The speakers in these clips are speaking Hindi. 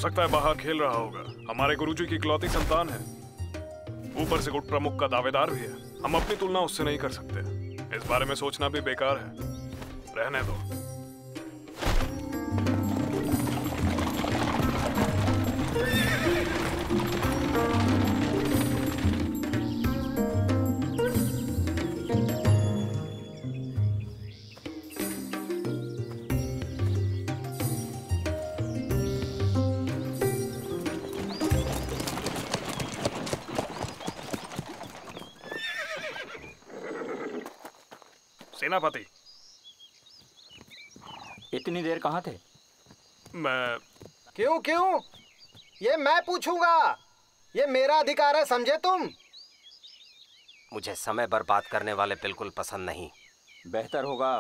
सकता है बाहर खेल रहा होगा। हमारे गुरुजी की इकलौती संतान है, ऊपर से गुट प्रमुख का दावेदार भी है। हम अपनी तुलना उससे नहीं कर सकते। इस बारे में सोचना भी बेकार है, रहने दो। सेनापति, इतनी देर कहाँ थे? मैं क्यों? ये मैं पूछूंगा, ये मेरा अधिकार है, समझे तुम? मुझे समय बर्बाद करने वाले बिल्कुल पसंद नहीं। बेहतर होगा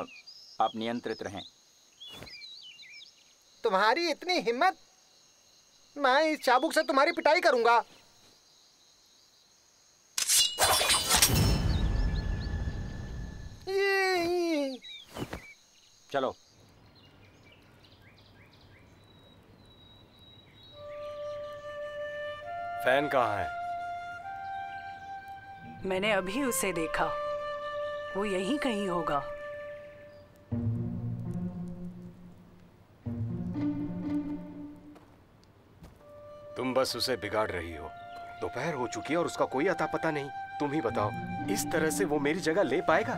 आप नियंत्रित रहें। तुम्हारी इतनी हिम्मत, मैं इस चाबुक से तुम्हारी पिटाई करूंगा। चलो। फैन कहाँ है? मैंने अभी उसे देखा, वो यहीं कहीं होगा। तुम बस उसे बिगाड़ रही हो। दोपहर हो चुकी है और उसका कोई अता पता नहीं। तुम ही बताओ, इस तरह से वो मेरी जगह ले पाएगा?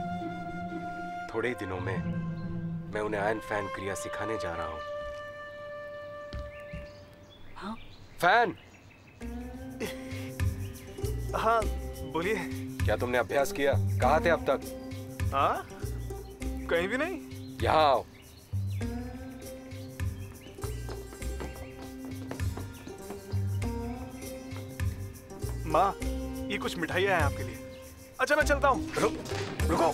थोड़े दिनों में मैं उन्हें आयन फैन क्रिया सिखाने जा रहा हूं। हाँ? फैन। हाँ बोलिए। क्या तुमने अभ्यास किया? कहाँ थे अब तक? हाँ, कहीं भी नहीं। यहाँ आओ। माँ, ये कुछ मिठाइयाँ हैं आपके लिए। अच्छा मैं चलता हूँ। रुको।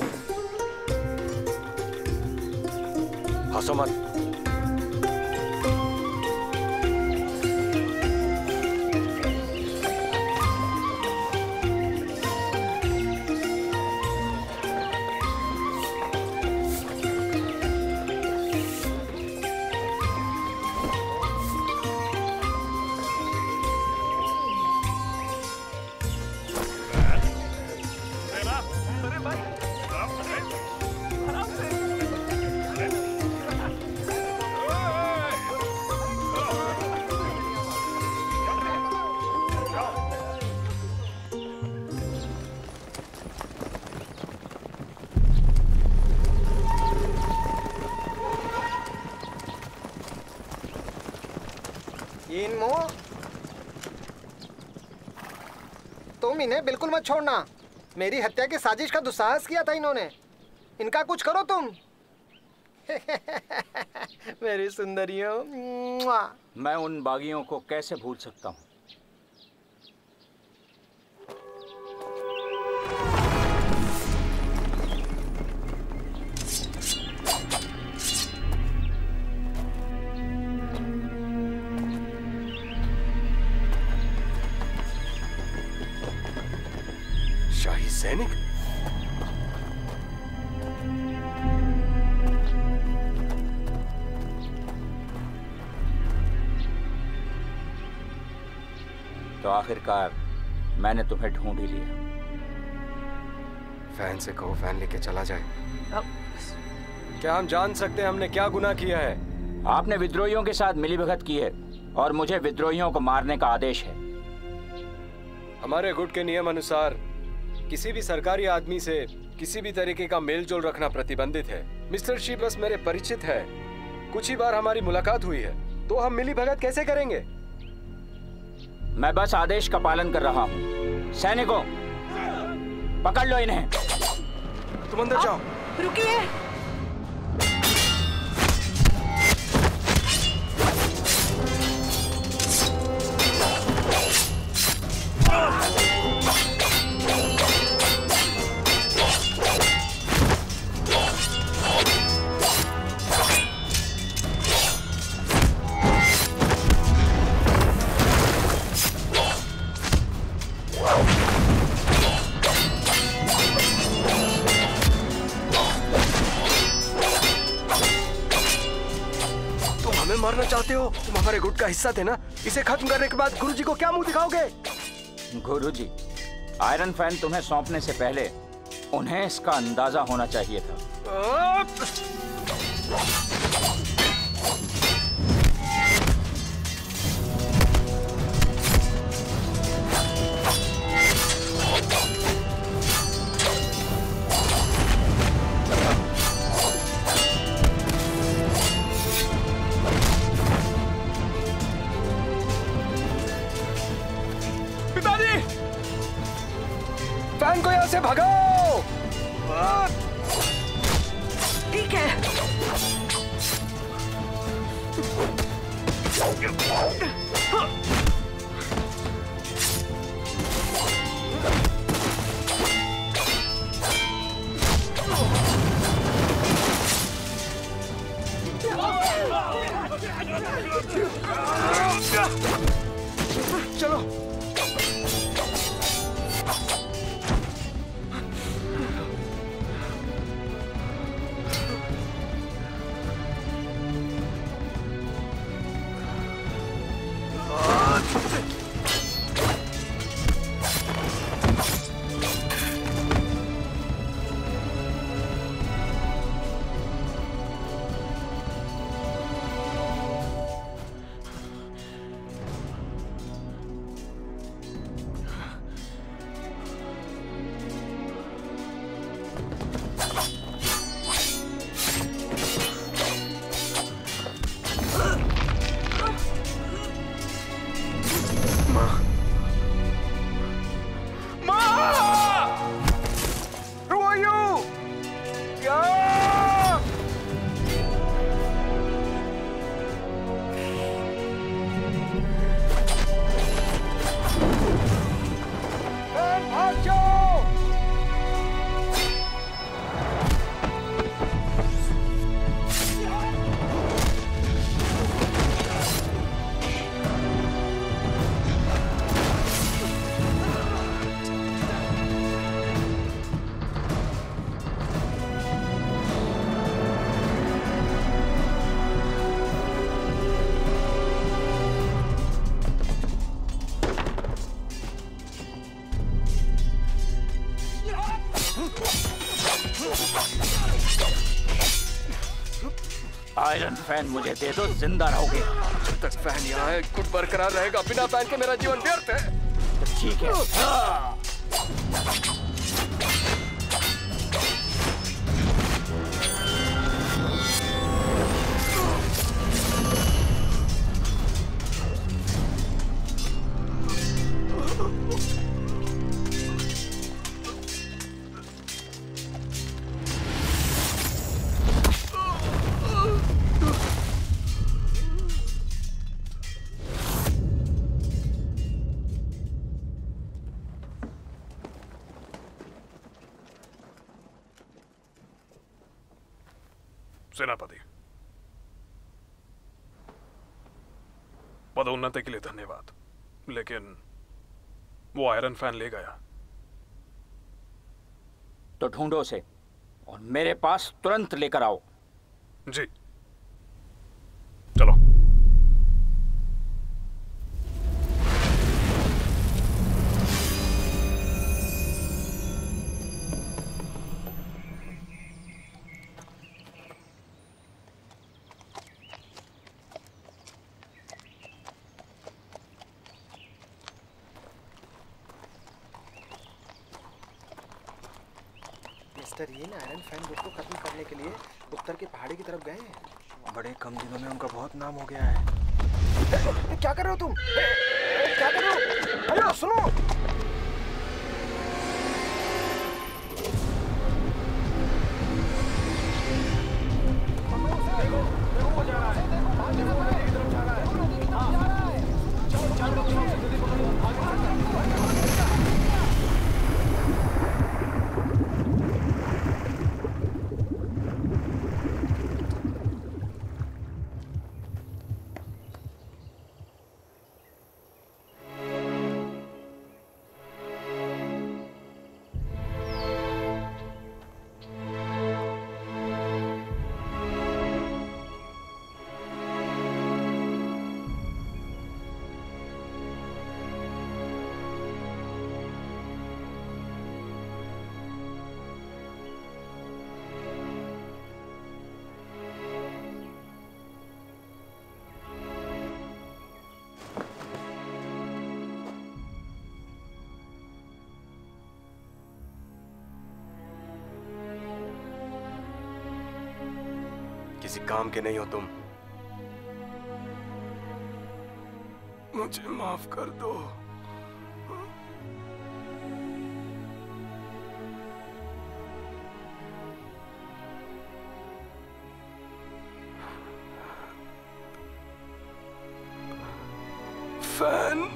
हंसो मत। तुम इन्हें बिल्कुल मत छोड़ना। मेरी हत्या की साजिश का दुस्साहस किया था इन्होंने। इनका कुछ करो तुम। मेरी सुंदरियों। मैं उन बागियों को कैसे भूल सकता हूँ। शाही सैनिक? तो आखिरकार मैंने तुम्हें ढूंढ ही लिया। फैन से कहो फैन लेके चला जाए। क्या हम जान सकते हैं हमने क्या गुनाह किया है? आपने विद्रोहियों के साथ मिलीभगत की है और मुझे विद्रोहियों को मारने का आदेश है। हमारे गुट के नियम अनुसार किसी भी सरकारी आदमी से किसी भी तरीके का मेलजोल रखना प्रतिबंधित है। मिस्टर शी बस मेरे परिचित है, कुछ ही बार हमारी मुलाकात हुई है, तो हम मिलीभगत कैसे करेंगे? मैं बस आदेश का पालन कर रहा हूँ। सैनिकों, पकड़ लो इन्हें। तुम अंदर जाओ। रुकिए। हमारे गुट का हिस्सा थे ना। इसे खत्म करने के बाद गुरुजी को क्या मुंह दिखाओगे? गुरुजी, आयरन फैन तुम्हें सौंपने से पहले उन्हें इसका अंदाजा होना चाहिए था। फैन को यहाँ से भगाओ। ठीक है। चलो। आयरन फैन मुझे दे दो, जिंदा रहोगे। जब तक फैन यहाँ है गुट बरकरार रहेगा। बिना फैन के मेरा जीवन व्यर्थ है। तो ठीक है। सेनापति, पदोन्नति के लिए धन्यवाद, लेकिन वो आयरन फैन ले गया। तो ढूंढो उसे और मेरे पास तुरंत लेकर आओ। जी, चलो। मिस्टर यीन आयरन फैन गुट को खत्म करने के लिए उत्तर की पहाड़ी की तरफ गए हैं। बड़े कम दिनों में उनका बहुत नाम हो गया है। क्या कर रहे हो तुम? क्या कर रहे हो? हेलो, सुनो। किसी काम के नहीं हो तुम। मुझे माफ कर दो। फैन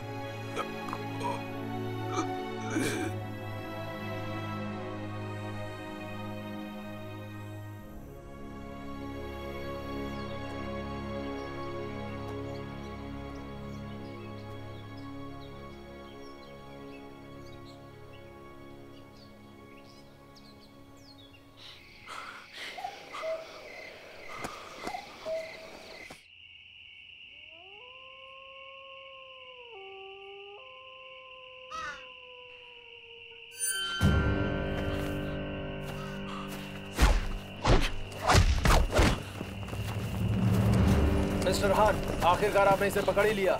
मिस्टर हान, आखिरकार आपने इसे पकड़ ही लिया।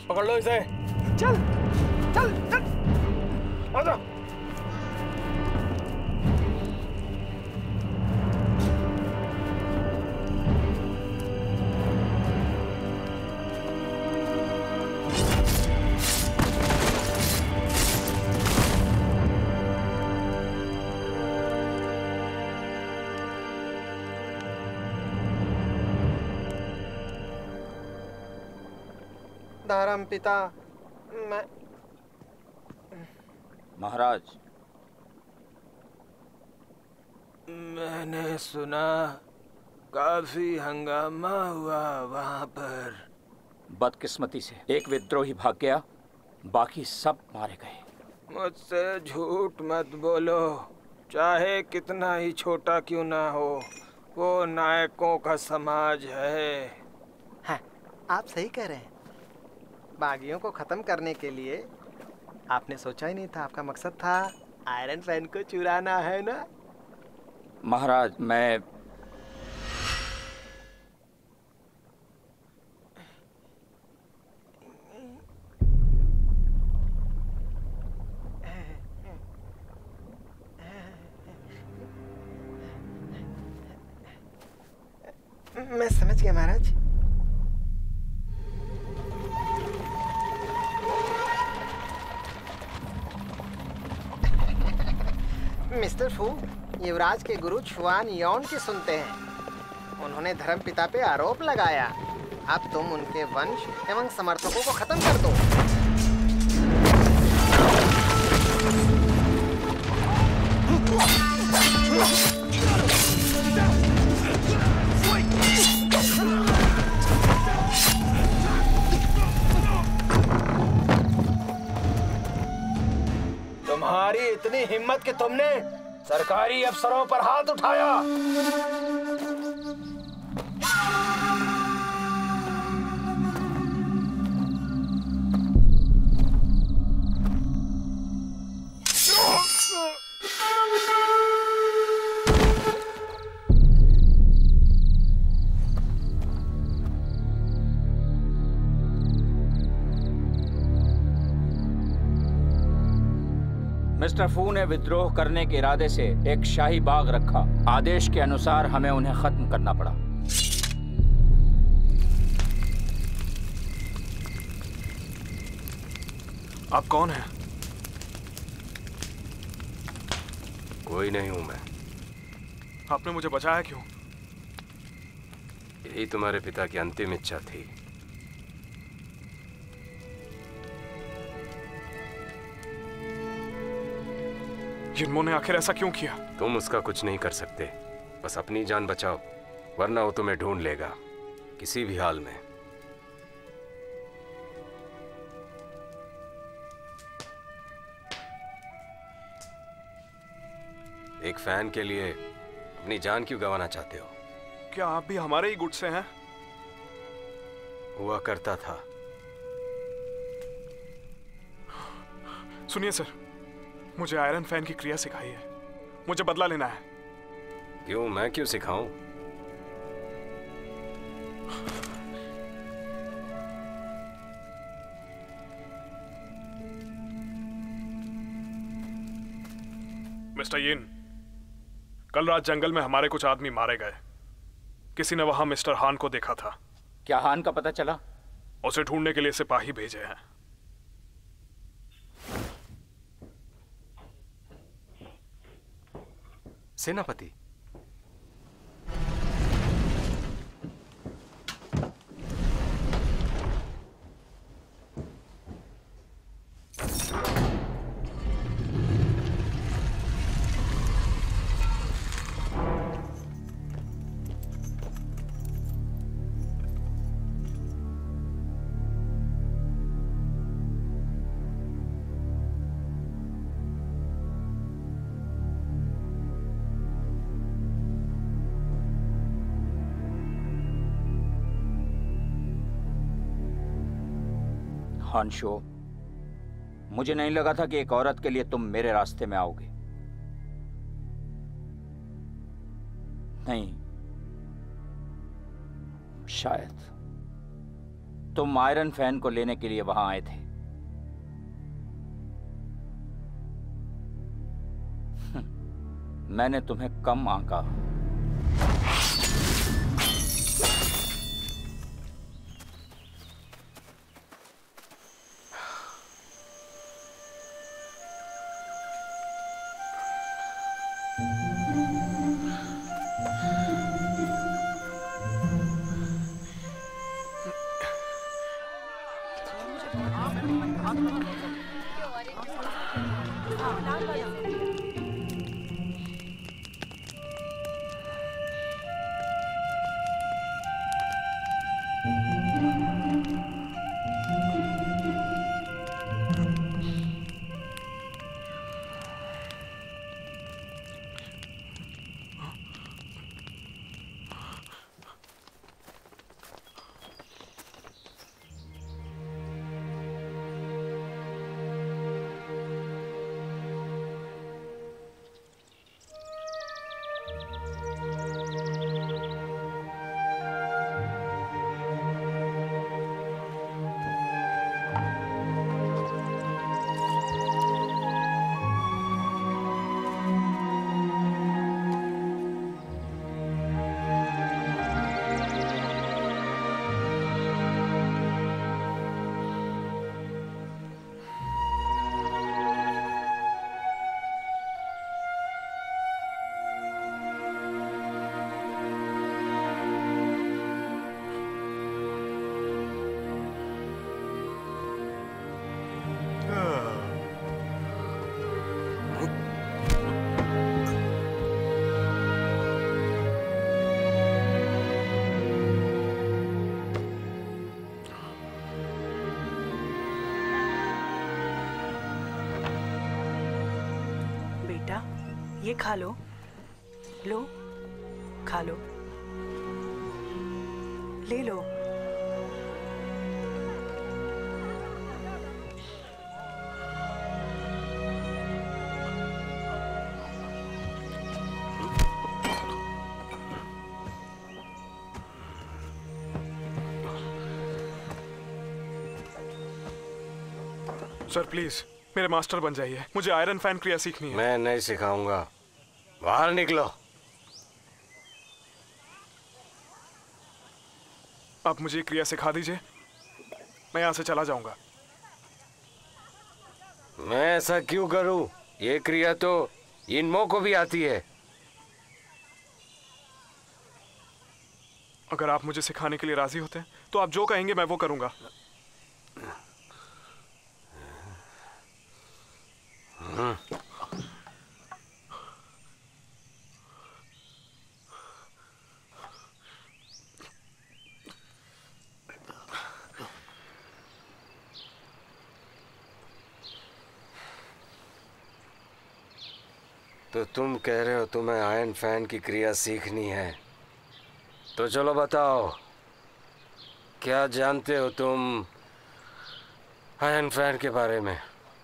पकड़ लो इसे। चल चल चल आजा। धर्म पिता, मैं महाराज, मैंने सुना काफी हंगामा हुआ वहां पर। बदकिस्मती से एक विद्रोही भाग गया, बाकी सब मारे गए। मुझसे झूठ मत बोलो, चाहे कितना ही छोटा क्यों ना हो, वो नायकों का समाज है। हाँ, आप सही कह रहे हैं। बागियों को खत्म करने के लिए आपने सोचा ही नहीं था, आपका मकसद था आयरन फैन को चुराना, है ना? महाराज, मैं समझ गया महाराज। मिस्टर फू, युवराज के गुरु छुआन यौन की सुनते हैं। उन्होंने धर्मपिता पे आरोप लगाया। अब तुम उनके वंश एवं समर्थकों को खत्म कर दो। तुम्हारी इतनी हिम्मत कि तुमने सरकारी अफसरों पर हाथ उठाया। मिस्टर फू ने विद्रोह करने के इरादे से एक शाही बाग रखा। आदेश के अनुसार हमें उन्हें खत्म करना पड़ा। आप कौन हैं? कोई नहीं हूं मैं। आपने मुझे बचाया क्यों? यही तुम्हारे पिता की अंतिम इच्छा थी। जिन्मो ने आखिर ऐसा क्यों किया? तुम उसका कुछ नहीं कर सकते, बस अपनी जान बचाओ, वरना वो तुम्हें ढूंढ लेगा किसी भी हाल में। एक फैन के लिए अपनी जान क्यों गंवाना चाहते हो? क्या आप भी हमारे ही गुट से हैं? हुआ करता था। सुनिए सर, मुझे आयरन फैन की क्रिया सिखाई है। मुझे बदला लेना है। क्यों? मैं क्यों सिखाऊं? मिस्टर यिन, कल रात जंगल में हमारे कुछ आदमी मारे गए। किसी ने वहां मिस्टर हान को देखा था। क्या हान का पता चला? उसे ढूंढने के लिए सिपाही भेजे हैं। सेनापति, हानशो, मुझे नहीं लगा था कि एक औरत के लिए तुम मेरे रास्ते में आओगे। नहीं, शायद तुम आयरन फैन को लेने के लिए वहां आए थे। मैंने तुम्हें कम आंका। ये खा लो, लो, खा लो, ले लो। सर प्लीज मेरे मास्टर बन जाइए, मुझे आयरन फैन क्रिया सीखनी है। मैं नहीं सिखाऊंगा, बाहर निकलो। आप मुझे क्रिया सिखा दीजिए, मैं यहाँ से चला जाऊंगा। मैं ऐसा क्यों करूं? ये क्रिया तो इनमो को भी आती है। अगर आप मुझे सिखाने के लिए राजी होते हैं तो आप जो कहेंगे मैं वो करूंगा। तो तुम कह रहे हो तुम्हें आयरन फैन की क्रिया सीखनी है, तो चलो बताओ, क्या जानते हो तुम आयरन फैन के बारे में?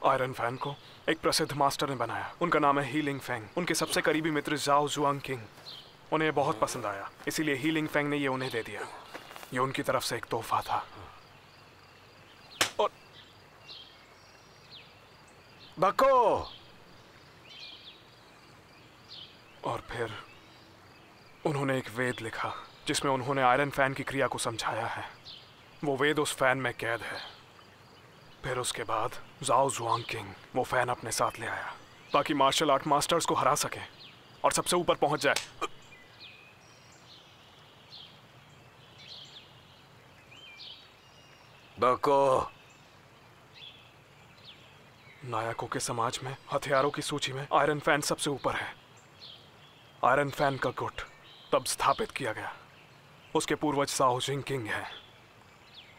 आयरन फैन को एक प्रसिद्ध मास्टर ने बनाया, उनका नाम है हीलिंग फेंग। उनके सबसे करीबी मित्र जाओ जुआंग किंग, उन्हें बहुत पसंद आया, इसीलिए हीलिंग फेंग ने ये उन्हें दे दिया। ये उनकी तरफ से एक तोहफा था। और बको, और फिर उन्होंने एक वेद लिखा जिसमें उन्होंने आयरन फैन की क्रिया को समझाया है। वो वेद उस फैन में कैद है। फिर उसके बाद जाओ जुआंग किंग वो फैन अपने साथ ले आया ताकि मार्शल आर्ट मास्टर्स को हरा सके और सबसे ऊपर पहुंच जाए। बको। नायकों के समाज में हथियारों की सूची में आयरन फैन सबसे ऊपर है। आयरन फैन का गुट तब स्थापित किया गया। उसके पूर्वज साओ जिंग किंग है।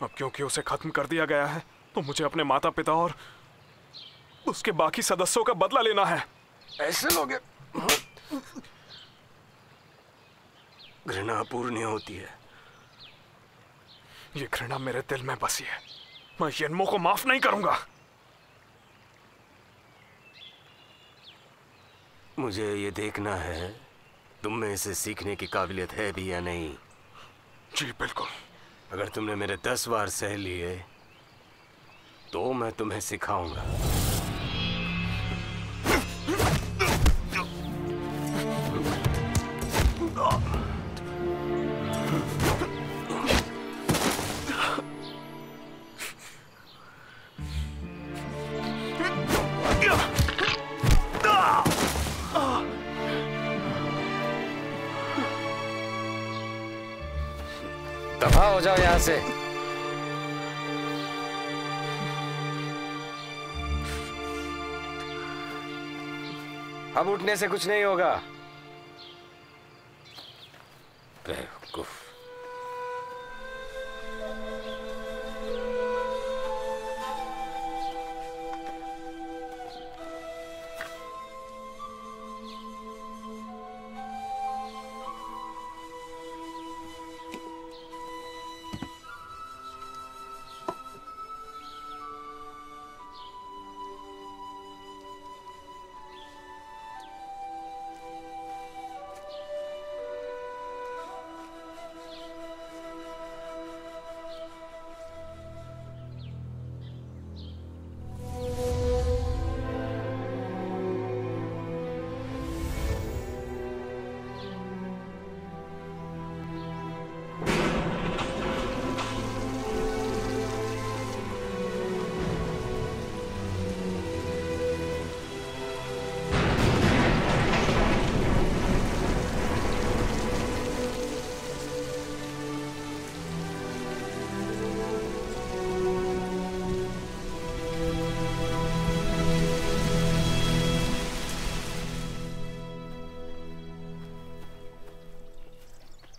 अब क्योंकि उसे खत्म कर दिया गया है तो मुझे अपने माता पिता और उसके बाकी सदस्यों का बदला लेना है। ऐसे लोग घृणा पूर्ण होती है। ये घृणा मेरे दिल में बसी है। मैं यिन्मो को माफ नहीं करूंगा। मुझे ये देखना है तुम में इसे सीखने की काबिलियत है भी या नहीं। जी बिल्कुल। अगर तुमने मेरे 10 वार सह लिए तो मैं तुम्हें सिखाऊंगा। दफा हो जाओ यहां से। अब उठने से कुछ नहीं होगा। बेवकूफ।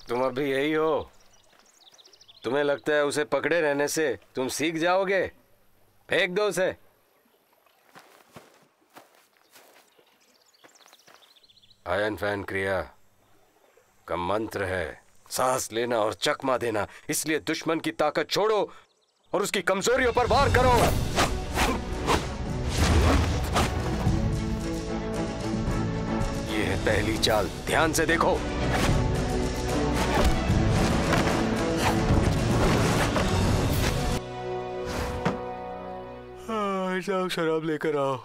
तुम अभी यही हो। तुम्हें लगता है उसे पकड़े रहने से तुम सीख जाओगे? फेंक दो उसे। आयरन फैन क्रिया का मंत्र है सांस लेना और चकमा देना। इसलिए दुश्मन की ताकत छोड़ो और उसकी कमजोरियों पर वार करो। ये है पहली चाल, ध्यान से देखो। जाओ शराब लेकर आओ।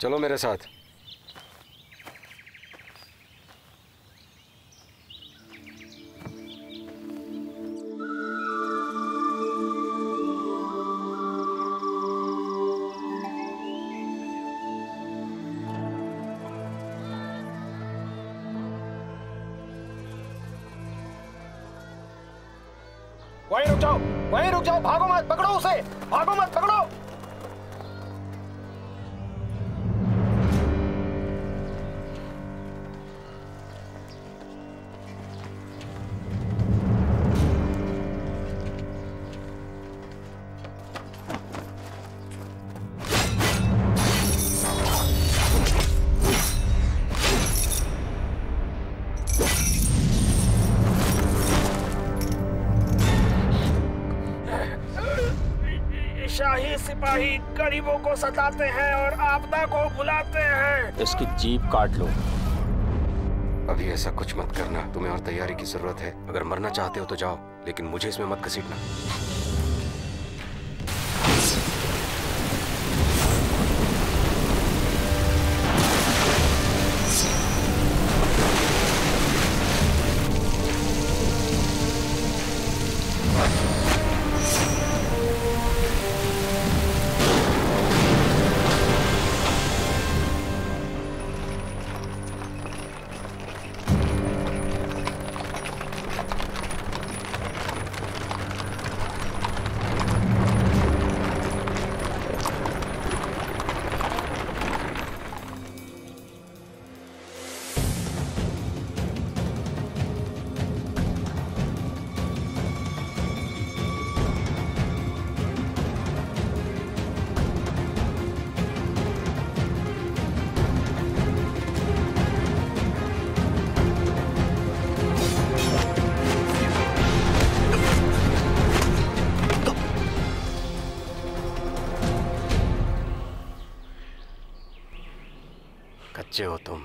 चलो मेरे साथ। वहीं रुक जाओ, भागो मत, पकड़ो उसे, भागो मत, पकड़ो। शाही सिपाही गरीबों को सताते हैं और आपदा को बुलाते हैं। इसकी जीभ काट लो। अभी ऐसा कुछ मत करना, तुम्हें और तैयारी की जरूरत है। अगर मरना चाहते हो तो जाओ, लेकिन मुझे इसमें मत घसीटना। कच्चे हो तुम।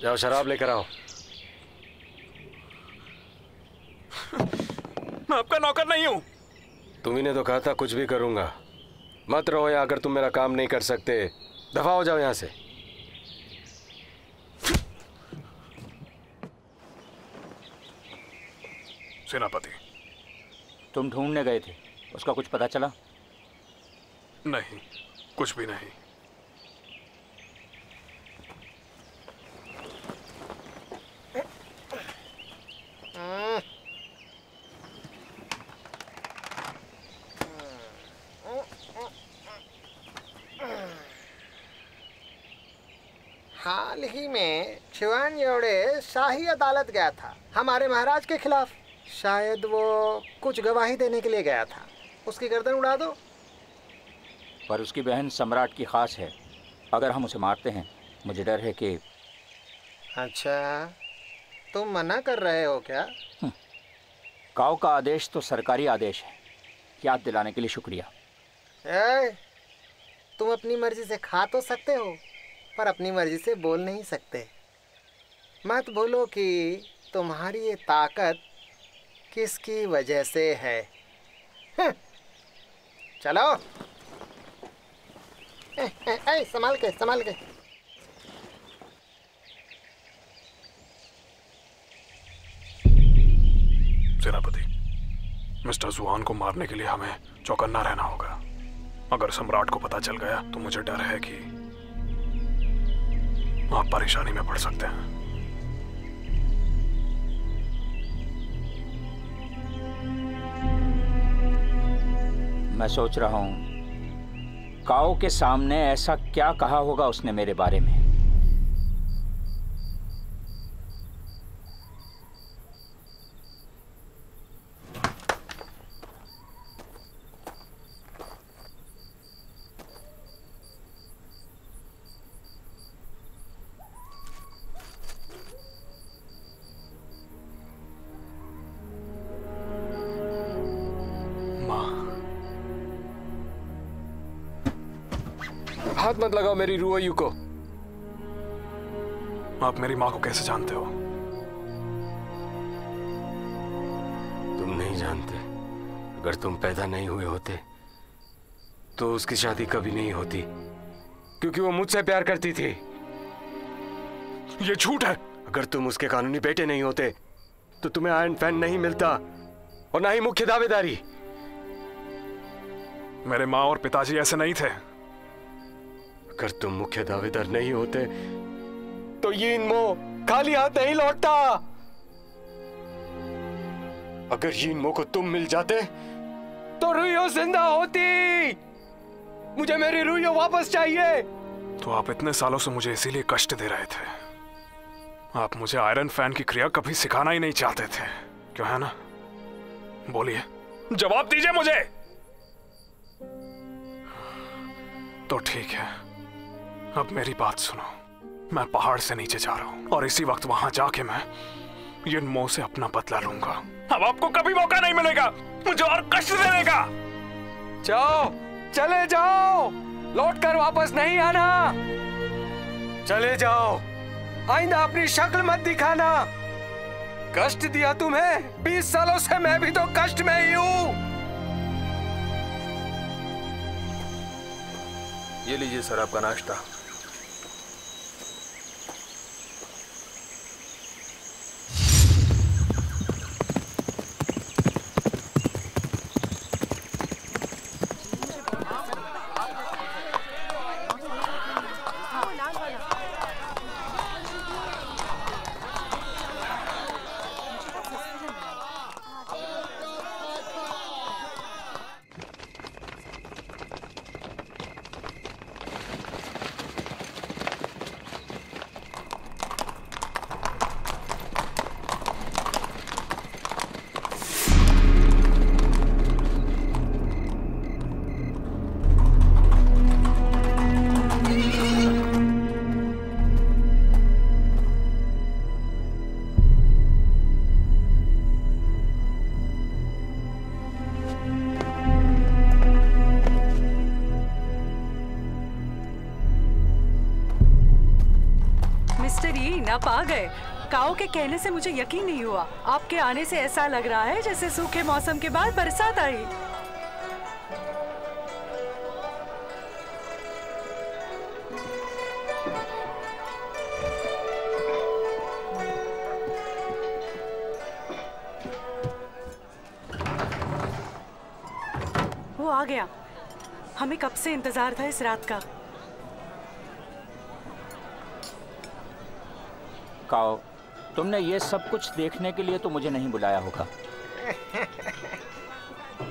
जाओ शराब लेकर आओ। मैं आपका नौकर नहीं हूं। तुम्ही ने तो कहा था कुछ भी करूंगा। मत रहो यहाँ, अगर तुम मेरा काम नहीं कर सकते। दफा हो जाओ यहाँ से। सेनापति, तुम ढूंढने गए थे, उसका कुछ पता चला? नहीं, कुछ भी नहीं। हाल ही में छिवान योड़े शाही अदालत गया था हमारे महाराज के खिलाफ। शायद वो कुछ गवाही देने के लिए गया था। उसकी गर्दन उड़ा दो। पर उसकी बहन सम्राट की खास है। अगर हम उसे मारते हैं, मुझे डर है कि। अच्छा, तुम मना कर रहे हो क्या? काऊ का आदेश तो सरकारी आदेश है। याद दिलाने के लिए शुक्रिया। तुम अपनी मर्जी से खा तो सकते हो, पर अपनी मर्जी से बोल नहीं सकते। मत भूलो कि तुम्हारी ये ताकत किसकी वजह से है। चलो। संभाल के, संभाल के। सेनापति, मिस्टर जुआन को मारने के लिए हमें चौकन्ना रहना होगा। अगर सम्राट को पता चल गया तो मुझे डर है कि आप परेशानी में पड़ सकते हैं। मैं सोच रहा हूं काऊ के सामने ऐसा क्या कहा होगा उसने मेरे बारे में। हाथ मत लगाओ मेरी रुओयू को। आप मेरी माँ को कैसे जानते हो? तुम नहीं जानते। अगर तुम पैदा नहीं हुए होते तो उसकी शादी कभी नहीं होती, क्योंकि वो मुझसे प्यार करती थी। ये झूठ है। अगर तुम उसके कानूनी बेटे नहीं होते तो तुम्हें आयरन फैन नहीं मिलता और ना ही मुख्य दावेदारी। मेरे माँ और पिताजी ऐसे नहीं थे। अगर तुम मुख्य दावेदार नहीं होते तो यिनमो खाली हाथ नहीं लौटता। अगर यिनमो को तुम मिल जाते तो रुइयो जिंदा होती। मुझे मेरी रुइयो वापस चाहिए। तो आप इतने सालों से मुझे इसीलिए कष्ट दे रहे थे। आप मुझे आयरन फैन की क्रिया कभी सिखाना ही नहीं चाहते थे, क्यों है ना? बोलिए, जवाब दीजिए मुझे। तो ठीक है, अब मेरी बात सुनो। मैं पहाड़ से नीचे जा रहा हूं और इसी वक्त वहां जाके मैं यिनमो से अपना बदला लूंगा। अब आपको कभी मौका नहीं मिलेगा मुझे और कष्ट देने का। जाओ, चले जाओ, लौटकर वापस नहीं आना। चले जाओ, आइंदा अपनी शक्ल मत दिखाना। कष्ट दिया तुम्हें। 20 सालों से मैं भी तो कष्ट में ही हूं। ये लीजिए सर आपका नाश्ता। आप आ गए। काओ के कहने से मुझे यकीन नहीं हुआ। आपके आने से ऐसा लग रहा है जैसे सूखे मौसम के बाद बरसात आई। वो आ गया। हमें कब से इंतजार था इस रात का। काओ, तुमने ये सब कुछ देखने के लिए तो मुझे नहीं बुलाया होगा।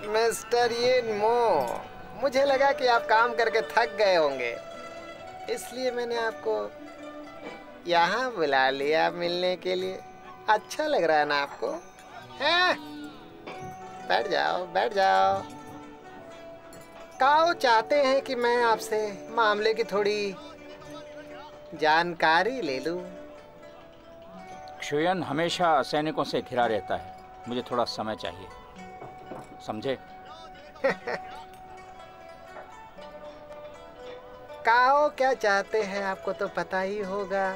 मिस्टर यिनमो, मुझे लगा कि आप काम करके थक गए होंगे, इसलिए मैंने आपको यहाँ बुला लिया मिलने के लिए। अच्छा लग रहा है ना आपको? हैं? बैठ जाओ, बैठ जाओ। काओ चाहते हैं कि मैं आपसे मामले की थोड़ी जानकारी ले लूं। शुयन हमेशा सैनिकों से घिरा रहता है। मुझे थोड़ा समय चाहिए, समझे? काओ क्या चाहते हैं आपको तो पता ही होगा।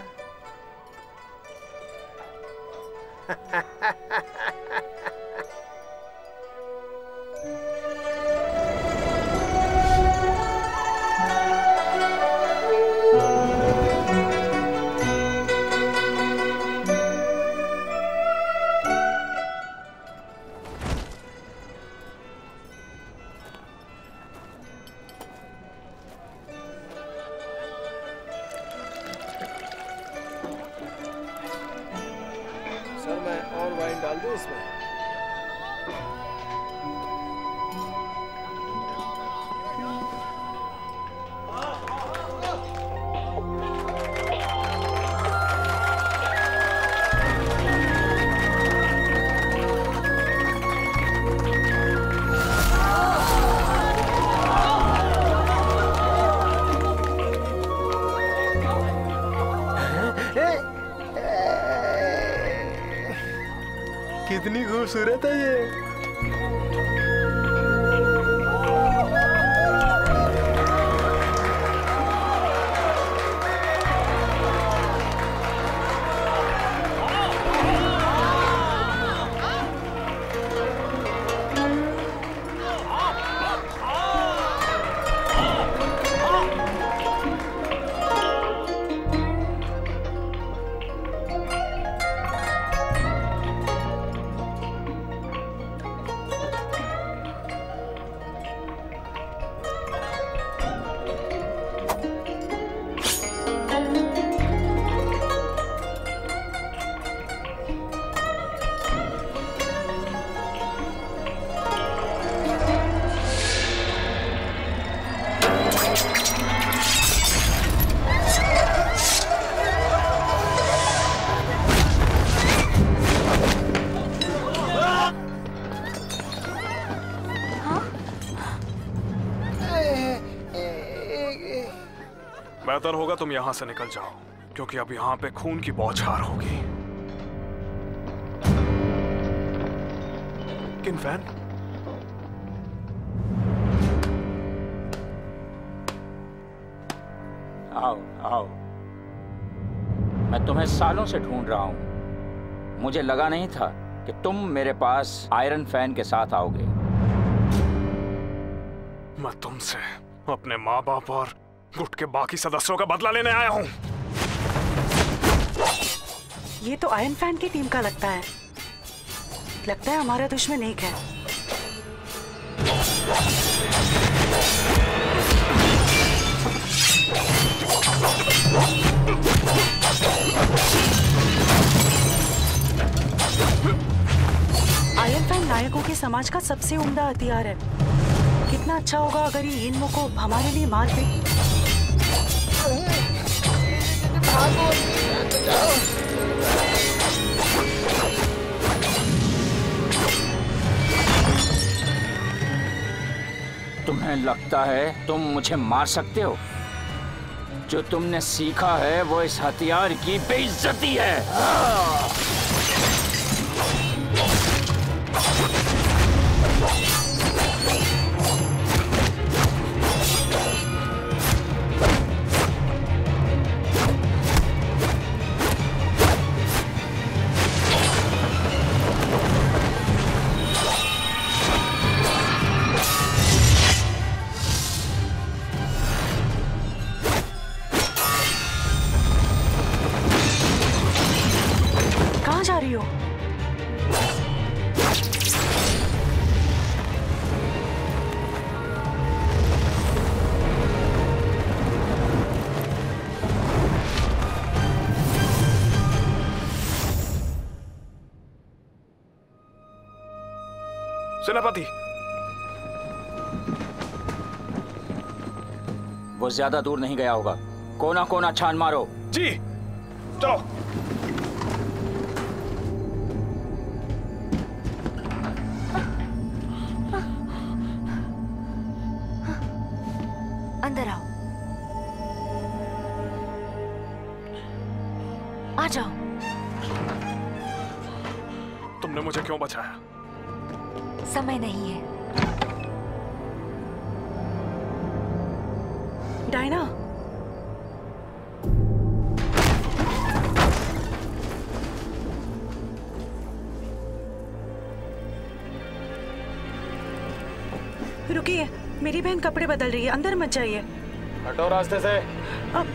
सर मैं और वाइन डाल दूं इसमें? कितनी खूबसूरत है ये। बेहतर होगा तुम यहाँ से निकल जाओ, क्योंकि अब यहाँ पे खून की बौछार होगी। किन फैन? आओ आओ। मैं तुम्हें सालों से ढूंढ रहा हूं। मुझे लगा नहीं था कि तुम मेरे पास आयरन फैन के साथ आओगे। मैं तुमसे अपने माँ बाप और गुट के बाकी सदस्यों का बदला लेने आया हूं। ये तो आयरन फैन की टीम का लगता है। लगता है हमारा दुश्मन एक है। आयरन फैन नायकों के समाज का सबसे उम्दा हथियार है। कितना अच्छा होगा अगर ये यिनमो को हमारे लिए मार दे। तुम्हें लगता है तुम मुझे मार सकते हो? जो तुमने सीखा है वो इस हथियार की बेइज्जती है। कहाँ जा रही हो? सेनापति, वो ज्यादा दूर नहीं गया होगा। कोना कोना छान मारो। जी चलो। अंदर आओ। आ जाओ। तुमने मुझे क्यों बचाया? समय नहीं है। डायना, रुकिए, मेरी बहन कपड़े बदल रही है, अंदर मत जाइए। हटो रास्ते से। अब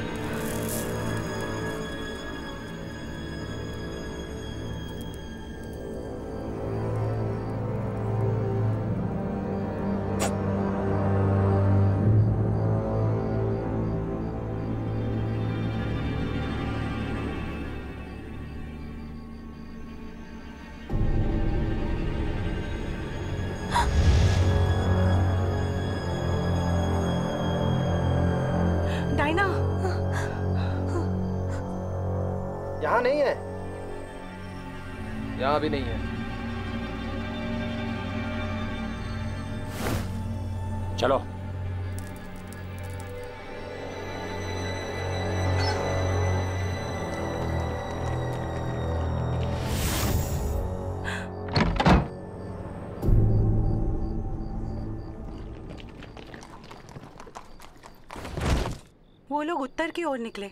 डायना, यहाँ नहीं है। यहाँ भी नहीं है। चलो। वो लोग उत्तर की ओर निकले।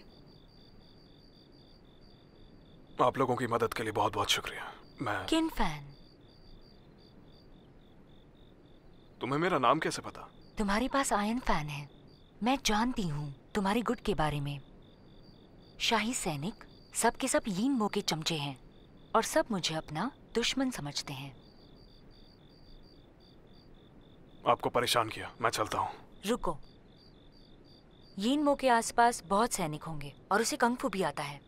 आप लोगों की मदद के लिए बहुत बहुत शुक्रिया। मैं किन फैन, तुम्हें मेरा नाम कैसे पता? तुम्हारे पास आयरन फैन है। मैं जानती हूँ तुम्हारी गुट के बारे में। शाही सैनिक सब के सब यिनमो के चमचे हैं और सब मुझे अपना दुश्मन समझते हैं। आपको परेशान किया, मैं चलता हूँ। रुको, यिनमो के आसपास बहुत सैनिक होंगे और उसे कंग फू भी आता है।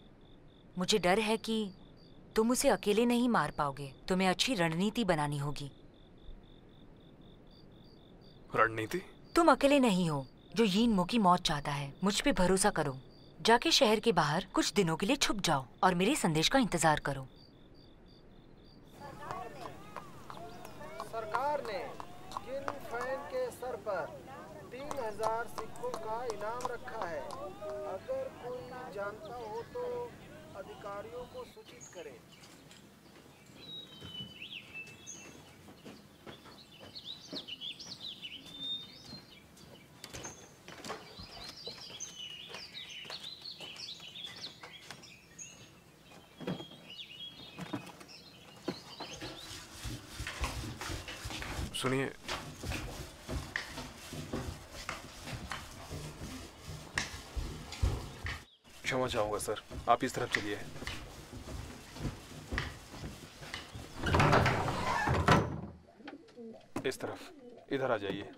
मुझे डर है कि तुम उसे अकेले नहीं मार पाओगे। तुम्हें अच्छी रणनीति बनानी होगी। रणनीति? तुम अकेले नहीं हो जो यिनमो की मौत चाहता है। मुझ पे भरोसा करो। जाके शहर के बाहर कुछ दिनों के लिए छुप जाओ और मेरे संदेश का इंतजार करो। सरकार ने किन फैन के सर पर 10,000 सिक्कों का इनाम रखा है। अगर कोई जानता हो तो अधिकारियों को सूचित करे। सुनिए, क्षमा चाहूंगा सर, आप इस तरफ चलिए। इस तरफ, इधर आ जाइए।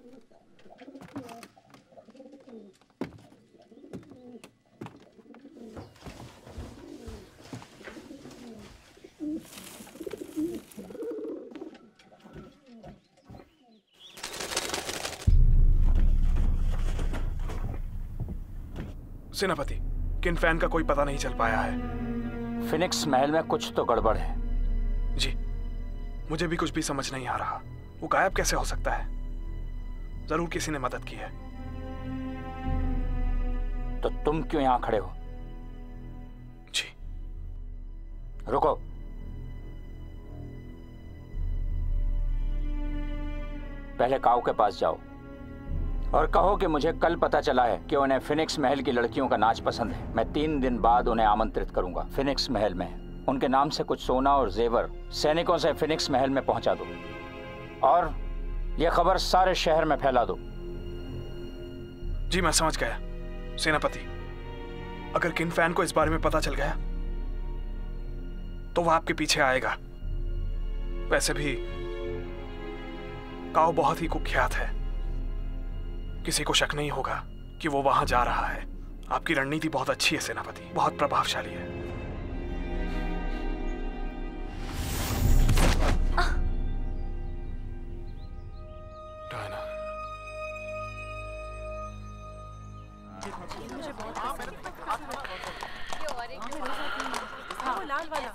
सेनापति, किन फैन का कोई पता नहीं चल पाया है। फिनिक्स महल में कुछ तो गड़बड़ है। जी, मुझे भी कुछ भी समझ नहीं आ रहा। वो गायब कैसे हो सकता है? जरूर किसी ने मदद की है। तो तुम क्यों यहां खड़े हो? जी। रुको। पहले काऊ के पास जाओ और कहो कि मुझे कल पता चला है कि उन्हें फिनिक्स महल की लड़कियों का नाच पसंद है। मैं 3 दिन बाद उन्हें आमंत्रित करूंगा फिनिक्स महल में। उनके नाम से कुछ सोना और जेवर सैनिकों से फिनिक्स महल में पहुंचा दो और यह खबर सारे शहर में फैला दो। जी, मैं समझ गया सेनापति। अगर किन फैन को इस बारे में पता चल गया तो वह आपके पीछे आएगा। वैसे भी काऊ बहुत ही कुख्यात है। किसी को शक नहीं होगा कि वो वहां जा रहा है। आपकी रणनीति बहुत अच्छी है सेनापति, बहुत प्रभावशाली है। डायना, मुझे बहुत पसंद है। वो लाल वाला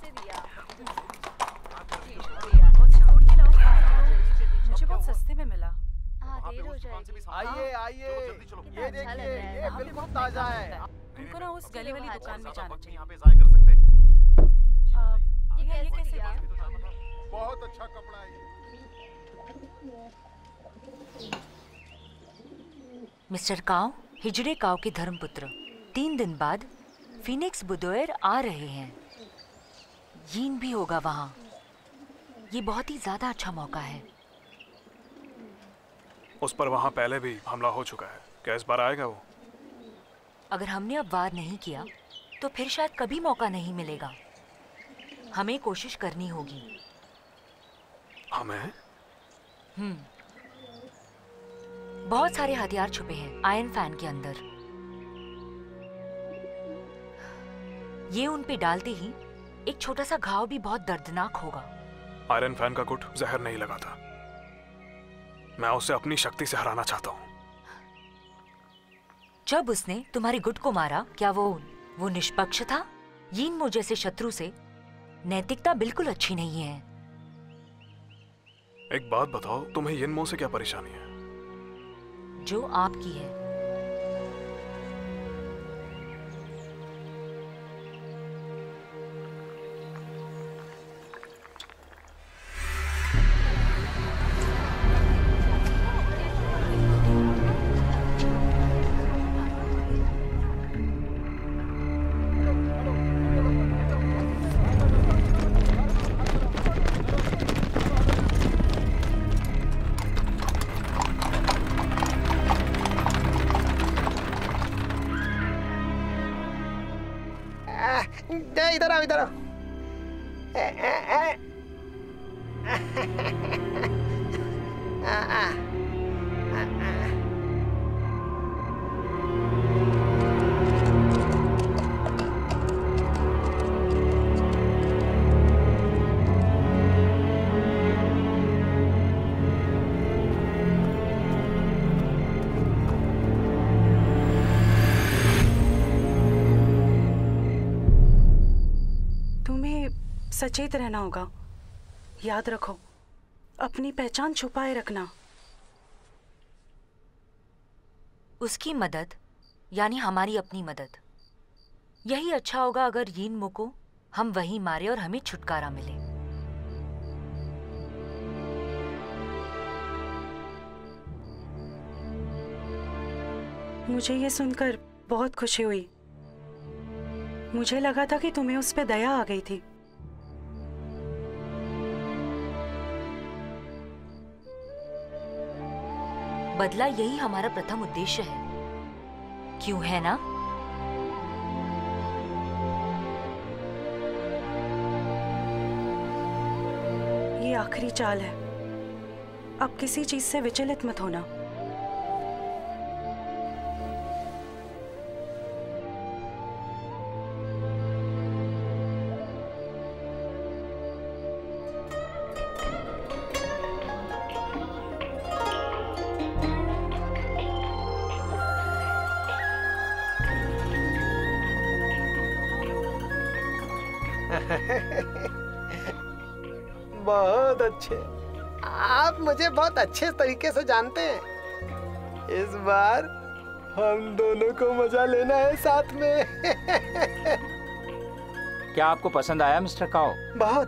मुझे बहुत सस्ते में मिला। आइए आइए, ये देखिए, ये बिल्कुल ताजा है। उनको ना उस गली वाली दुकान में जाना चाहिए। यहाँ पे ज़ाया कर सकते। ये कैसे दिया? बहुत अच्छा कपड़ा है। मिस्टर काव, हिजड़े काव के धर्मपुत्र 3 दिन बाद फिनिक्स बुदोएर आ रहे हैं। यीन भी होगा वहां। ये बहुत ही ज्यादा अच्छा मौका है। उस पर वहां पहले भी हमला हो चुका है। क्या इस बार आएगा वो? अगर हमने अब वार नहीं किया तो फिर शायद कभी मौका नहीं मिलेगा। हमें कोशिश करनी होगी। हमें? बहुत सारे हथियार छुपे हैं आयरन फैन के अंदर। ये उन पे डालते ही एक छोटा सा घाव भी बहुत दर्दनाक होगा। आयरन फैन का गुट जहर नहीं लगा था। मैं उसे अपनी शक्ति से हराना चाहता हूँ। जब उसने तुम्हारे गुट को मारा, क्या वो निष्पक्ष था? यीनमो जैसे शत्रु से नैतिकता बिल्कुल अच्छी नहीं है। एक बात बताओ, तुम्हें यिनमो से क्या परेशानी है? जो आपकी है। इधर आओ, इधर आओ। सचेत रहना होगा। याद रखो, अपनी पहचान छुपाए रखना। उसकी मदद यानी हमारी अपनी मदद। यही अच्छा होगा अगर यिनमो को हम वहीं मारे और हमें छुटकारा मिले। मुझे ये सुनकर बहुत खुशी हुई। मुझे लगा था कि तुम्हें उस पे दया आ गई थी। बदला यही हमारा प्रथम उद्देश्य है, क्यों है ना? ये आखिरी चाल है। अब किसी चीज से विचलित मत होना। बहुत अच्छे। आप मुझे बहुत अच्छे तरीके से जानते हैं। इस बार हम दोनों को मजा लेना है साथ में। क्या आपको पसंद आया मिस्टर काओ? बहुत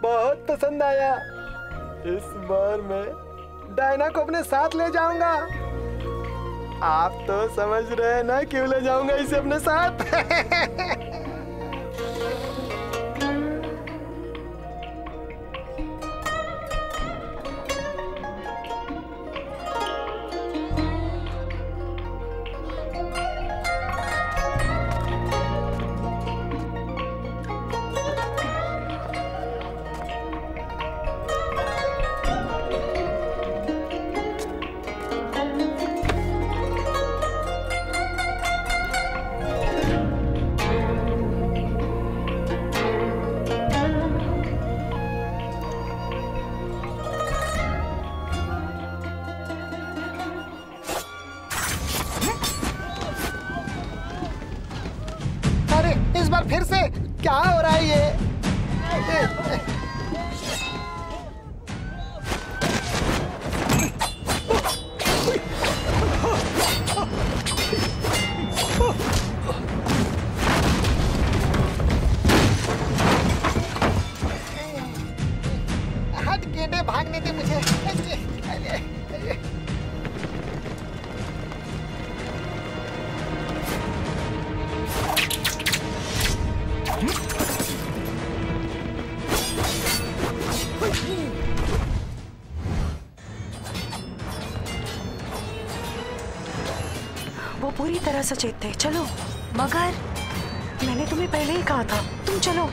बहुत पसंद आया। इस बार मैं डायना को अपने साथ ले जाऊंगा। आप तो समझ रहे हैं ना क्यों ले जाऊंगा इसे अपने साथ। इस बार फिर से क्या हो रहा है ये? हट गेंडे, भागने दे मुझे। वो पूरी तरह सचेत थे। चलो। मगर मैंने तुम्हें पहले ही कहा था, तुम चलो।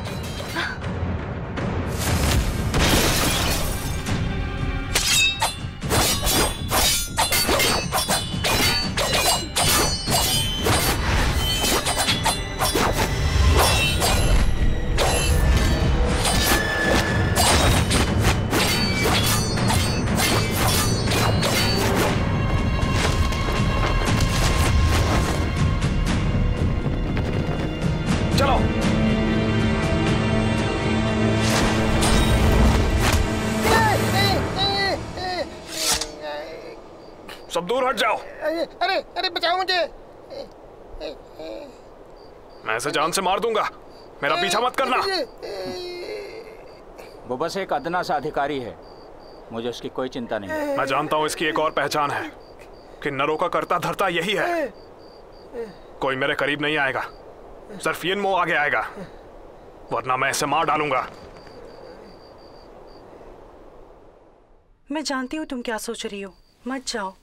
सब दूर हट जाओ। अरे अरे बचाओ मुझे। मैं इसे जान से मार दूंगा, मेरा पीछा मत करना। वो बस एक अदना सा अधिकारी है, मुझे उसकी कोई चिंता नहीं। मैं जानता हूँ इसकी एक और पहचान है कि नरों का करता धरता यही है। कोई मेरे करीब नहीं आएगा, सिर्फ यिनमो आगे आएगा, वरना मैं इसे मार डालूंगा। मैं जानती हूँ तुम क्या सोच रही हो, मत जाओ।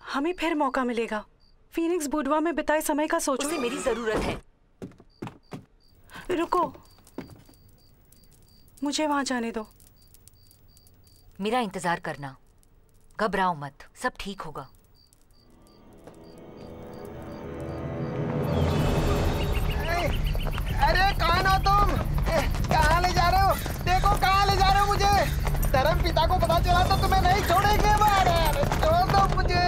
हमें फिर मौका मिलेगा। फीनिक्स बुडवा में बिताए समय का सोचो। उसे मेरी जरूरत है। रुको, मुझे वहां जाने दो। मेरा इंतजार करना, घबराओ मत, सब ठीक होगा। अरे कौन हो तुम? कहाँ ले जा रहे हो? देखो कहाँ ले जा रहे हो मुझे। धर्म पिता को पता चला तो तुम्हें नहीं छोड़ेंगे। अरे छोड़ दो मुझे।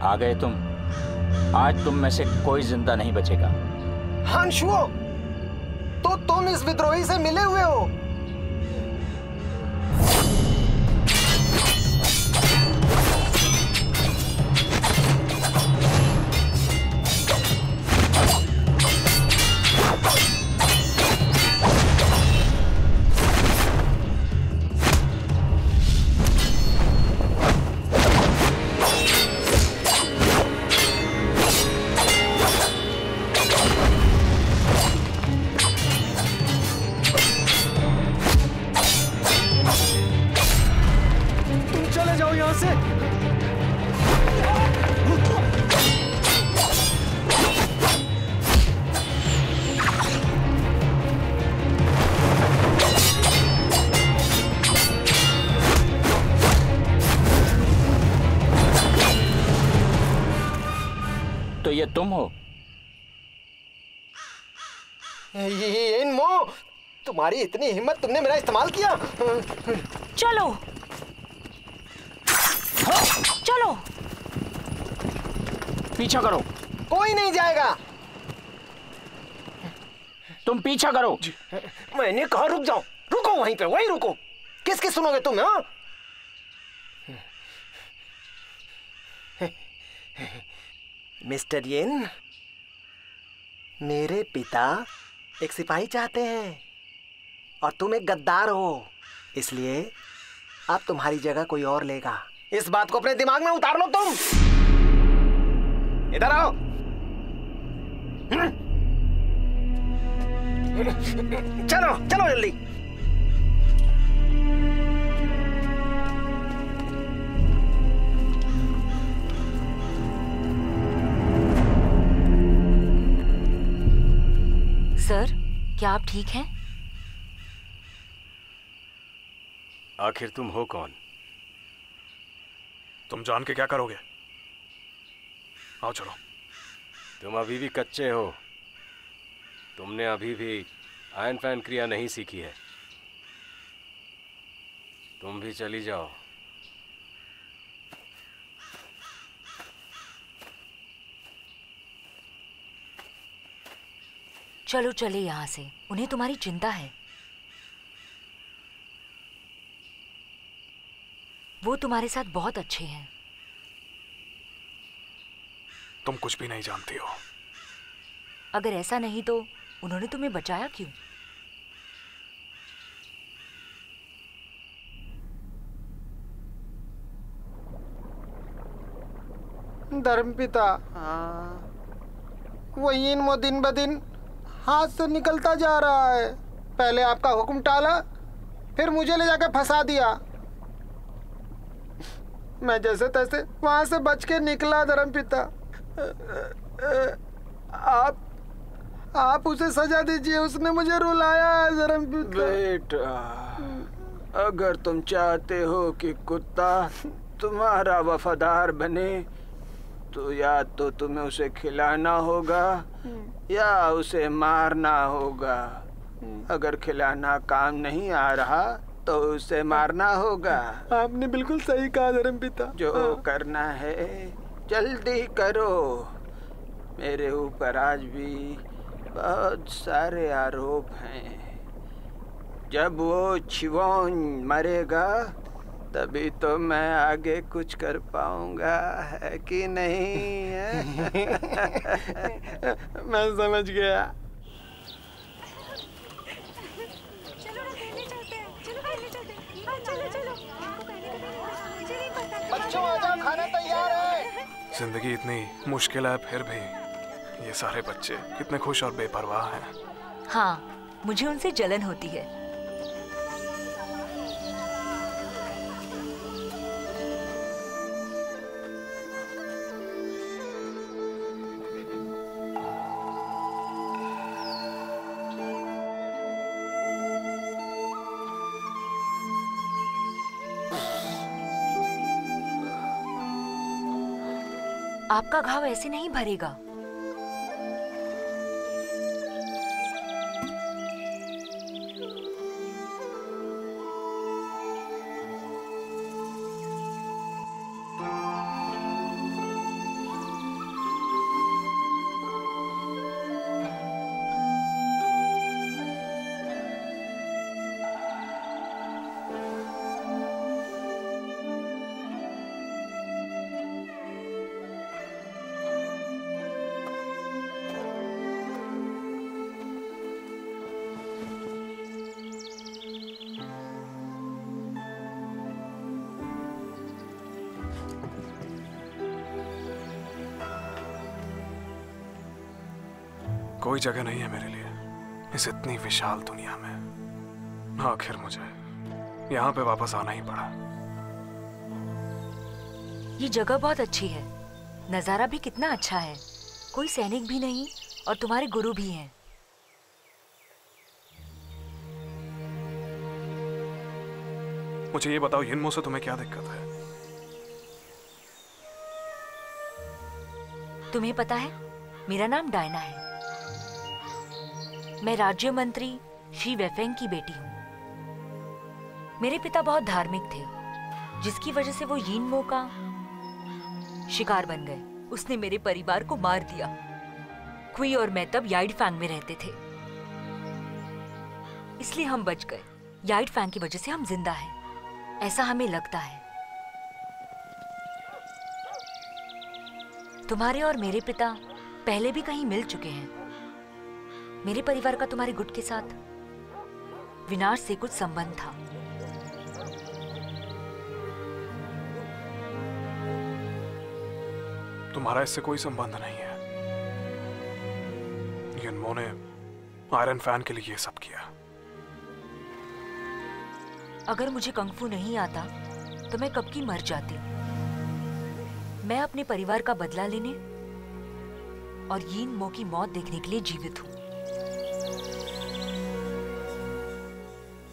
आ गए तुम। आज तुम में से कोई जिंदा नहीं बचेगा। हानशुओ, तो तुम इस विद्रोही से मिले हुए हो? तो ये तुम हो? इनमो, तुम्हारी इतनी हिम्मत, तुमने मेरा इस्तेमाल किया? चलो चलो, पीछा करो। कोई नहीं जाएगा। तुम पीछा करो। मैंने कहा रुक जाओ। रुको वहीं पे, वहीं रुको। किसकी सुनोगे तुम? हाँ, मिस्टर येन, मेरे पिता एक सिपाही चाहते हैं और तुम एक गद्दार हो, इसलिए अब तुम्हारी जगह कोई और लेगा। इस बात को अपने दिमाग में उतार लो। तुम इधर आओ। चलो चलो जल्दी। सर, क्या आप ठीक हैं? आखिर तुम हो कौन? तुम जान के क्या करोगे? आओ चलो। तुम अभी भी कच्चे हो। तुमने अभी भी आयन फैन क्रिया नहीं सीखी है। तुम भी चली जाओ। चलो चले यहाँ से, उन्हें तुम्हारी चिंता है। वो तुम्हारे साथ बहुत अच्छे हैं। तुम कुछ भी नहीं जानती हो। अगर ऐसा नहीं तो उन्होंने तुम्हें बचाया क्यों? धर्मपिता, वही इनमो दिन ब दिन हाथ से निकलता जा रहा है। पहले आपका हुक्म टाला, फिर मुझे ले जाकर फंसा दिया। मैं जैसे तैसे वहां से बच के निकला। धर्मपिता, आप उसे सजा दीजिए, उसने मुझे रुलाया है। धर्मपिता बेटा, अगर तुम चाहते हो कि कुत्ता तुम्हारा वफादार बने तो या तो तुम्हें उसे खिलाना होगा या उसे मारना होगा। अगर खिलाना काम नहीं आ रहा तो उसे मारना होगा। आपने बिल्कुल सही कहा धर्मपिता। जो करना है जल्दी करो। मेरे ऊपर आज भी बहुत सारे आरोप हैं। जब वो छिवोन मरेगा तभी तो मैं आगे कुछ कर पाऊंगा, है कि नहीं है? मैं समझ गया। बच्चों आ जाओ, खाना तैयार है। जिंदगी इतनी मुश्किल है, फिर भी ये सारे बच्चे कितने खुश और बेपरवाह हैं। हाँ, मुझे उनसे जलन होती है। आपका घाव ऐसे नहीं भरेगा। कोई जगह नहीं है मेरे लिए इस इतनी विशाल दुनिया में। आखिर मुझे यहाँ पे वापस आना ही पड़ा। ये जगह बहुत अच्छी है, नजारा भी कितना अच्छा है। कोई सैनिक भी नहीं और तुम्हारे गुरु भी हैं। मुझे ये बताओ, यिनमो से तुम्हें क्या दिक्कत है? तुम्हें पता है, मेरा नाम डायना है। मैं राज्य मंत्री शी वेफेंग की बेटी हूँ। मेरे पिता बहुत धार्मिक थे, जिसकी वजह से वो यिनमो का शिकार बन गए। उसने मेरे परिवार को मार दिया। क्वी और मैं तब याइडफैंग में रहते थे, इसलिए हम बच गए। याइडफैंग की वजह से हम जिंदा हैं, ऐसा हमें लगता है। तुम्हारे और मेरे पिता पहले भी कहीं मिल चुके हैं। मेरे परिवार का तुम्हारे गुट के साथ विनाश से कुछ संबंध था। तुम्हारा इससे कोई संबंध नहीं है। यिनमो ने आयरन फैन के लिए ये सब किया। अगर मुझे कंगफू नहीं आता तो मैं कब की मर जाती। मैं अपने परिवार का बदला लेने और यिनमो की मौत देखने के लिए जीवित हूँ।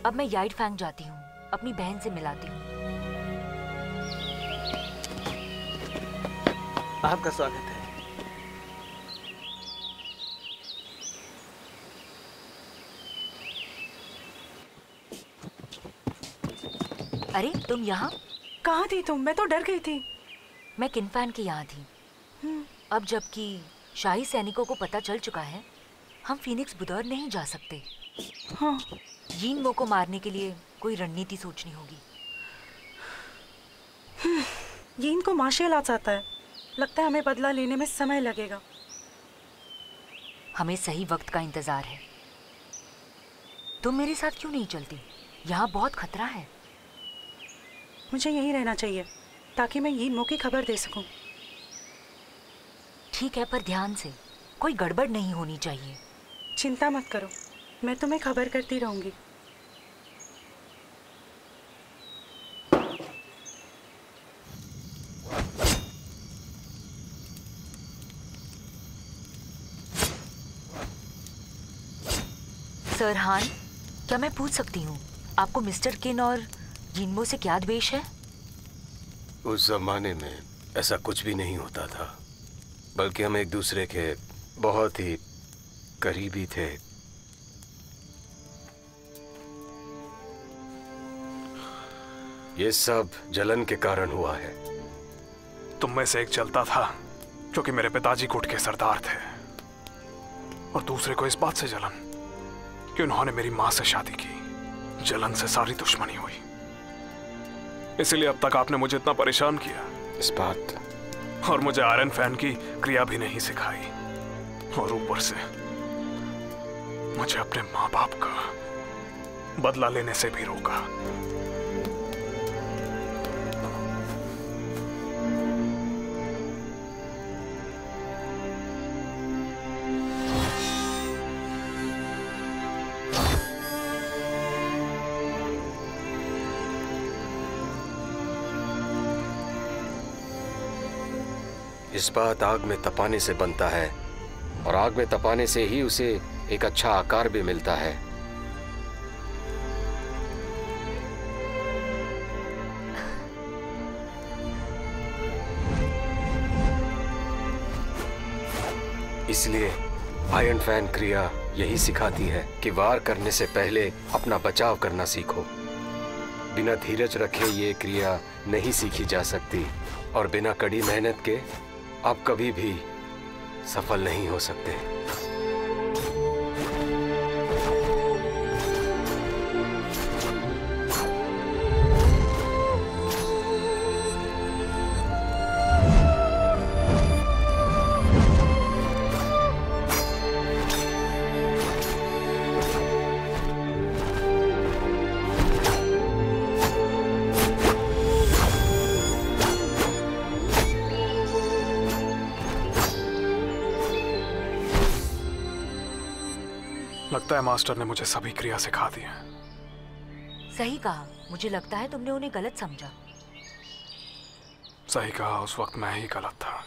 अब मैं याइडफैंग जाती हूँ, अपनी बहन से मिलाती हूँ। आपका स्वागत है। अरे तुम यहाँ? कहाँ थी तुम? मैं तो डर गई थी। मैं किनफैन के यहाँ थी। अब जबकि शाही सैनिकों को पता चल चुका है, हम फीनिक्स बुदौर नहीं जा सकते। हाँ। यिनमो को मारने के लिए कोई रणनीति सोचनी होगी। ये इनको मार्शल आर्ट्स आता है। लगता है हमें बदला लेने में समय लगेगा। हमें सही वक्त का इंतजार है। तुम मेरे साथ क्यों नहीं चलती? यहाँ बहुत खतरा है। मुझे यहीं रहना चाहिए ताकि मैं यिनमो की खबर दे सकूं। ठीक है, पर ध्यान से, कोई गड़बड़ नहीं होनी चाहिए। चिंता मत करो, मैं तुम्हें खबर करती रहूंगी। सर हान, क्या मैं पूछ सकती हूँ आपको मिस्टर किन और यिनमो से क्या द्वेष है? उस जमाने में ऐसा कुछ भी नहीं होता था, बल्कि हम एक दूसरे के बहुत ही करीबी थे। ये सब जलन के कारण हुआ है। तुम में से एक चलता था क्योंकि मेरे पिताजी गुट के सरदार थे, और दूसरे को इस बात से जलन कि उन्होंने मेरी मां से शादी की। जलन से सारी दुश्मनी हुई। इसीलिए अब तक आपने मुझे इतना परेशान किया। इस बात, और मुझे आयरन फैन की क्रिया भी नहीं सिखाई, और ऊपर से मुझे अपने माँ बाप का बदला लेने से भी रोका। इस्पात आग में तपाने से बनता है, और आग में तपाने से ही उसे एक अच्छा आकार भी मिलता है। इसलिए आयरन फैन क्रिया यही सिखाती है कि वार करने से पहले अपना बचाव करना सीखो। बिना धीरज रखे ये क्रिया नहीं सीखी जा सकती, और बिना कड़ी मेहनत के आप कभी भी सफल नहीं हो सकते। लगता है मास्टर ने मुझे सभी क्रिया सिखा दी है। सही कहा। मुझे लगता है तुमने उन्हें गलत समझा। सही कहा, उस वक्त मैं ही गलत था।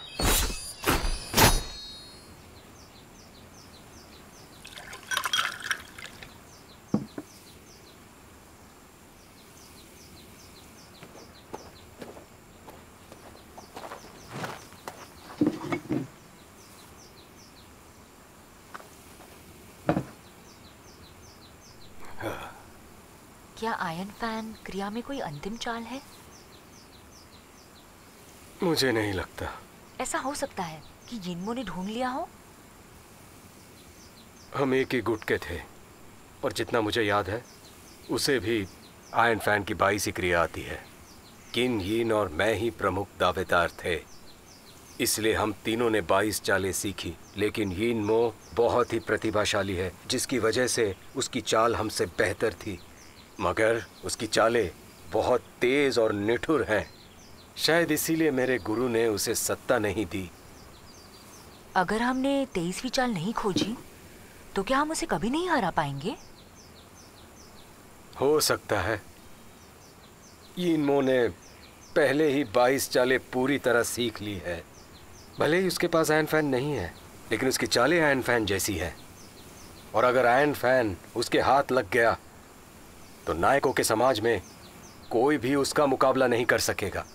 क्या आयन फैन क्रिया में कोई अंतिम चाल है? मुझे नहीं लगता। ऐसा हो सकता है कि यिनमो ने ढूंढ लिया हो। हम एक ही गुट के थे और जितना मुझे याद है उसे भी आयन फैन की 22 क्रिया आती है। किन, यीन और मैं ही प्रमुख दावेदार थे, इसलिए हम तीनों ने 22 चालें सीखी। लेकिन यिनमो बहुत ही प्रतिभाशाली है, जिसकी वजह से उसकी चाल हमसे बेहतर थी, मगर उसकी चालें बहुत तेज और निठुर हैं। शायद इसीलिए मेरे गुरु ने उसे सत्ता नहीं दी। अगर हमने 23वीं चाल नहीं खोजी तो क्या हम उसे कभी नहीं हरा पाएंगे? हो सकता है। यिनमो ने पहले ही 22 चालें पूरी तरह सीख ली है। भले ही उसके पास आयन फैन नहीं है, लेकिन उसकी चालें आयन फैन जैसी हैं। और अगर आयन फैन उसके हाथ लग गया तो नायकों के समाज में कोई भी उसका मुकाबला नहीं कर सकेगा।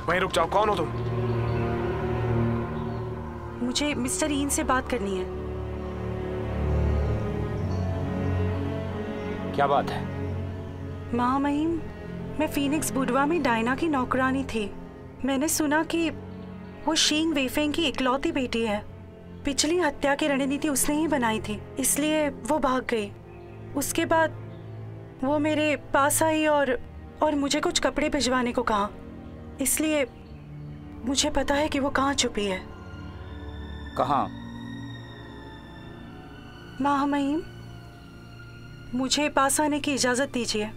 वहीं रुक जाओ। कौन हो तुम? मुझे मिस्टर यीन से बात करनी है। क्या बात है? महामहिम, मैं फीनिक्स बुडवा में डायना की नौकरानी थी। मैंने सुना कि वो शींग वेफेंग की इकलौती बेटी है। पिछली हत्या की रणनीति उसने ही बनाई थी, इसलिए वो भाग गई। उसके बाद वो मेरे पास आई और मुझे कुछ कपड़े भिजवाने को कहा। इसलिए मुझे पता है कि वो कहाँ छुपी है। कहाँ? महामहिम, मुझे पास आने की इजाजत दीजिए।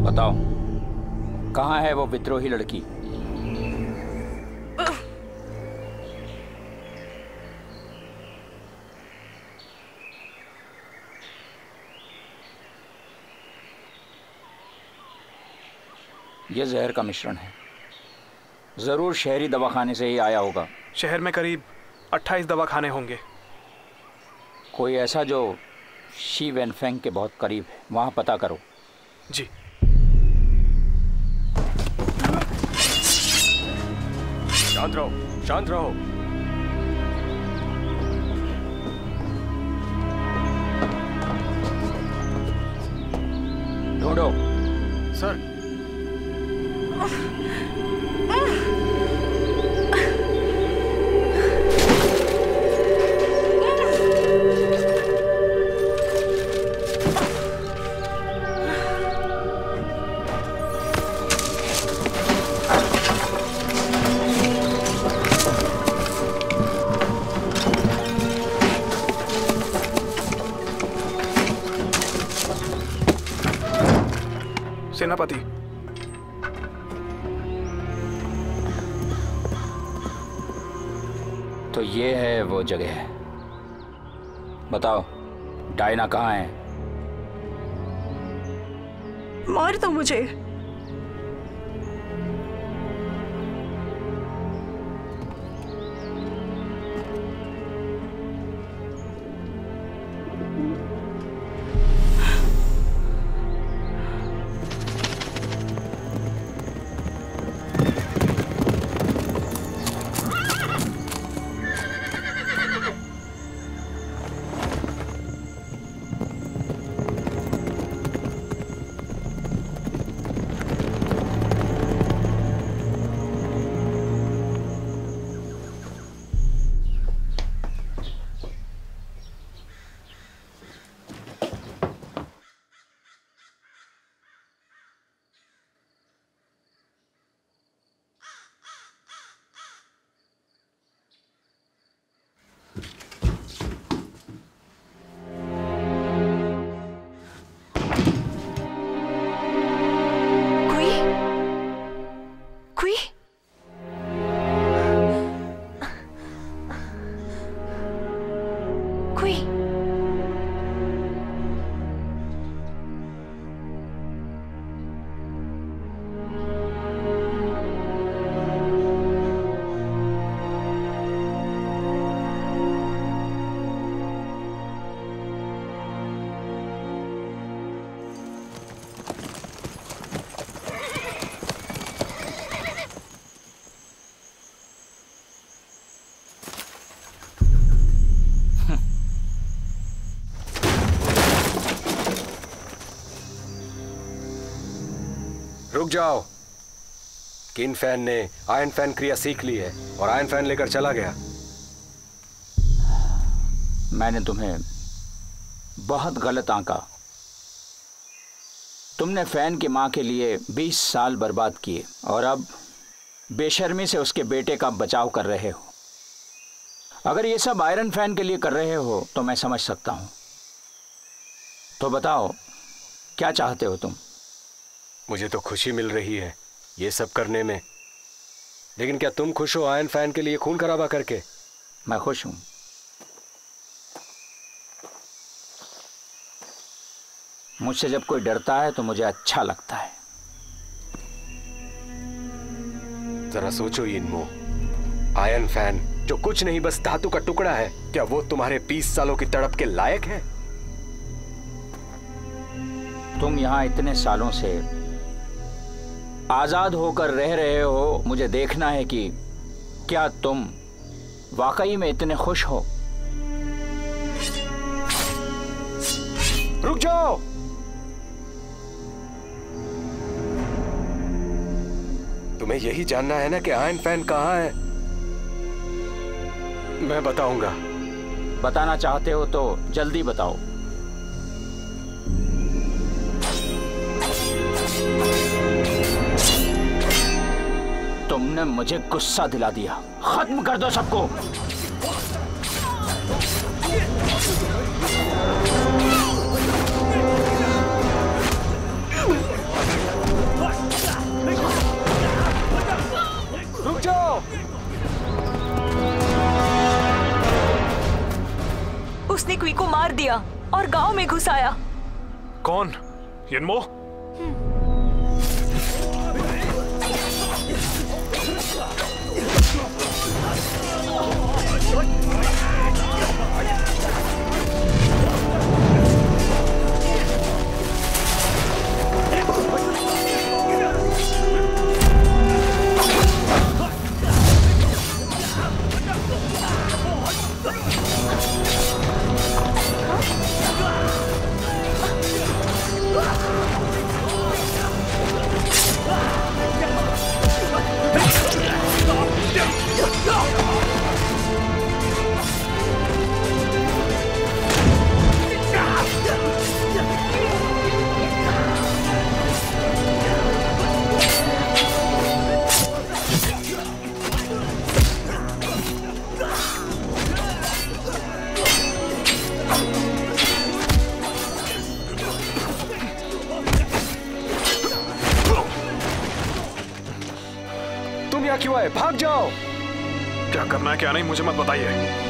बताओ, कहाँ है वो विद्रोही लड़की? ये जहर का मिश्रण है। जरूर शहरी दवाखाने से ही आया होगा। शहर में करीब 28 दवाखाने होंगे। कोई ऐसा जो शी वेनफेंग के बहुत करीब है, वहां पता करो। जी। शांत रहो, शांत रहो। ढूंढो। सर। सेनापति। तो ये है वो जगह। बताओ डायना कहाँ है? मार दो मुझे। रुक जाओ। किन फैन ने आयरन फैन क्रिया सीख ली है और आयरन फैन लेकर चला गया। मैंने तुम्हें बहुत गलत आंका। तुमने फैन की मां के लिए 20 साल बर्बाद किए और अब बेशर्मी से उसके बेटे का बचाव कर रहे हो। अगर ये सब आयरन फैन के लिए कर रहे हो तो मैं समझ सकता हूं। तो बताओ क्या चाहते हो तुम? मुझे तो खुशी मिल रही है ये सब करने में, लेकिन क्या तुम खुश हो आयरन फैन के लिए खून खराबा करके? मैं खुश हूं। मुझसे जब कोई डरता है तो मुझे अच्छा लगता है। जरा सोचो यिनमो, आयरन फैन जो कुछ नहीं बस धातु का टुकड़ा है, क्या वो तुम्हारे 20 सालों की तड़प के लायक है? तुम यहां इतने सालों से आजाद होकर रह रहे हो। मुझे देखना है कि क्या तुम वाकई में इतने खुश हो। रुक जाओ। तुम्हें यही जानना है ना कि आयरन फैन कहाँ है? मैं बताऊंगा। बताना चाहते हो तो जल्दी बताओ। तुमने मुझे गुस्सा दिला दिया। खत्म कर दो सबको। रुक जाओ। उसने क्वी को मार दिया और गांव में घुस आया। कौन? यिनमो? यहाँ क्यों आए? भाग जाओ। क्या करना है क्या नहीं मुझे मत बताइए।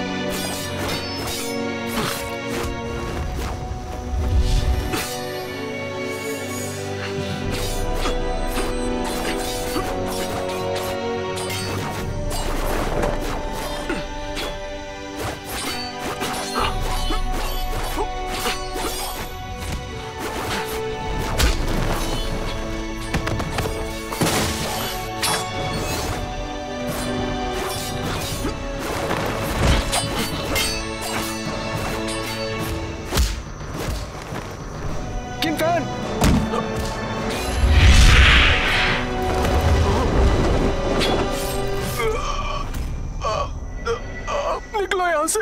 निकलो यहां से।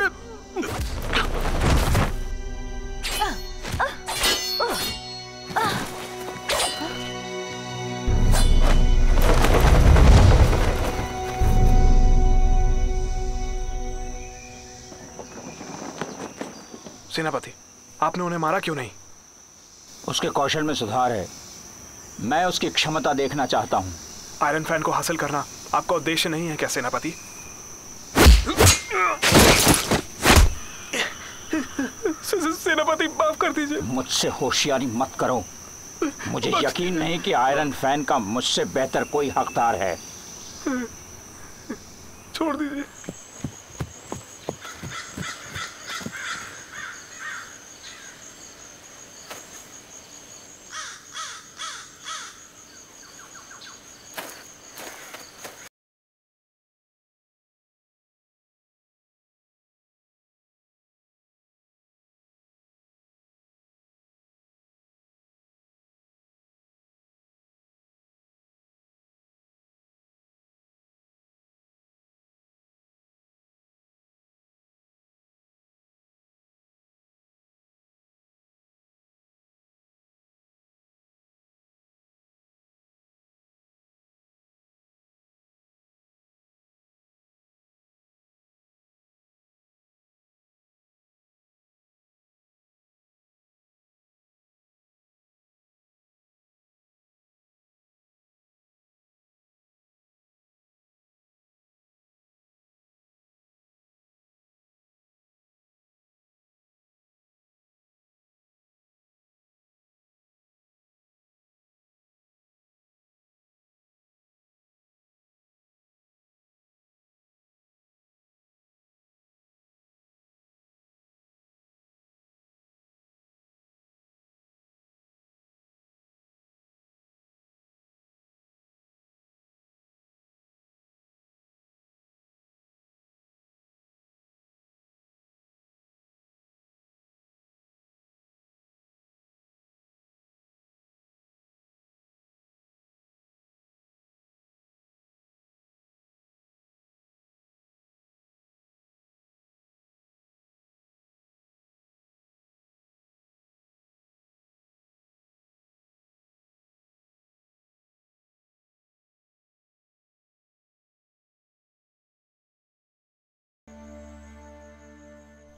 सेनापति, आपने उन्हें मारा क्यों नहीं? उसके कौशल में सुधार है। मैं उसकी क्षमता देखना चाहता हूं। आयरन फैन को हासिल करना आपका उद्देश्य नहीं है क्या सेनापति? सेनापति माफ कर दीजिए। मुझसे होशियारी मत करो। मुझे यकीन नहीं कि आयरन फैन का मुझसे बेहतर कोई हकदार है। छोड़ दीजिए।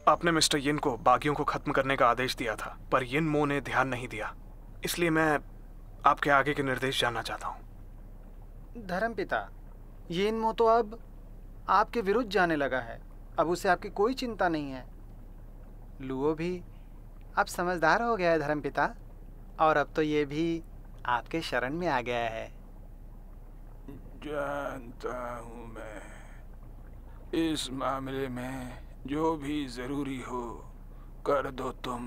आपने मिस्टर यिन को बागियों को खत्म करने का आदेश दिया था, पर यिन मो ने ध्यान नहीं दिया। इसलिए मैं आपके आगे के निर्देश जानना चाहता हूँ। धर्मपिता, यिन मो तो अब आपके विरुद्ध जाने लगा है। अब उसे आपकी कोई चिंता नहीं है। लुओ भी अब समझदार हो गया है धर्मपिता, और अब तो ये भी आपके शरण में आ गया है। जानता हूँ मैं। इस मामले में जो भी जरूरी हो कर दो तुम।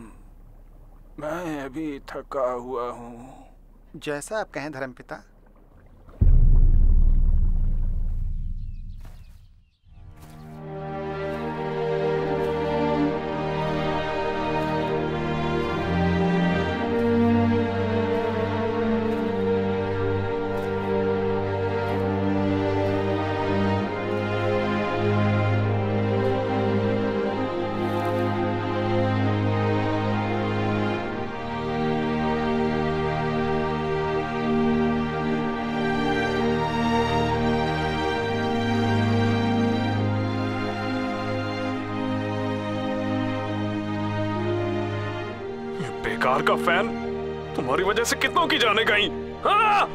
मैं अभी थका हुआ हूँ। जैसा आप कहें धर्मपिता। बेकार का फैन, तुम्हारी वजह से कितनों की जाने गई। हाँ!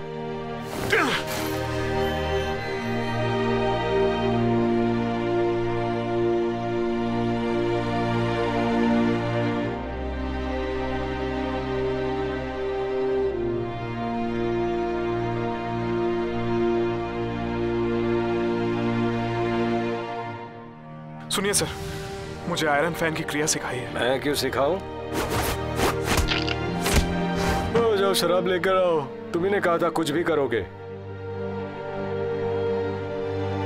सुनिए सर, मुझे आयरन फैन की क्रिया सिखाई है। मैं क्यों सिखाऊं? जाओ शराब लेकर आओ। तुम्ही ने कहा था कुछ भी करोगे।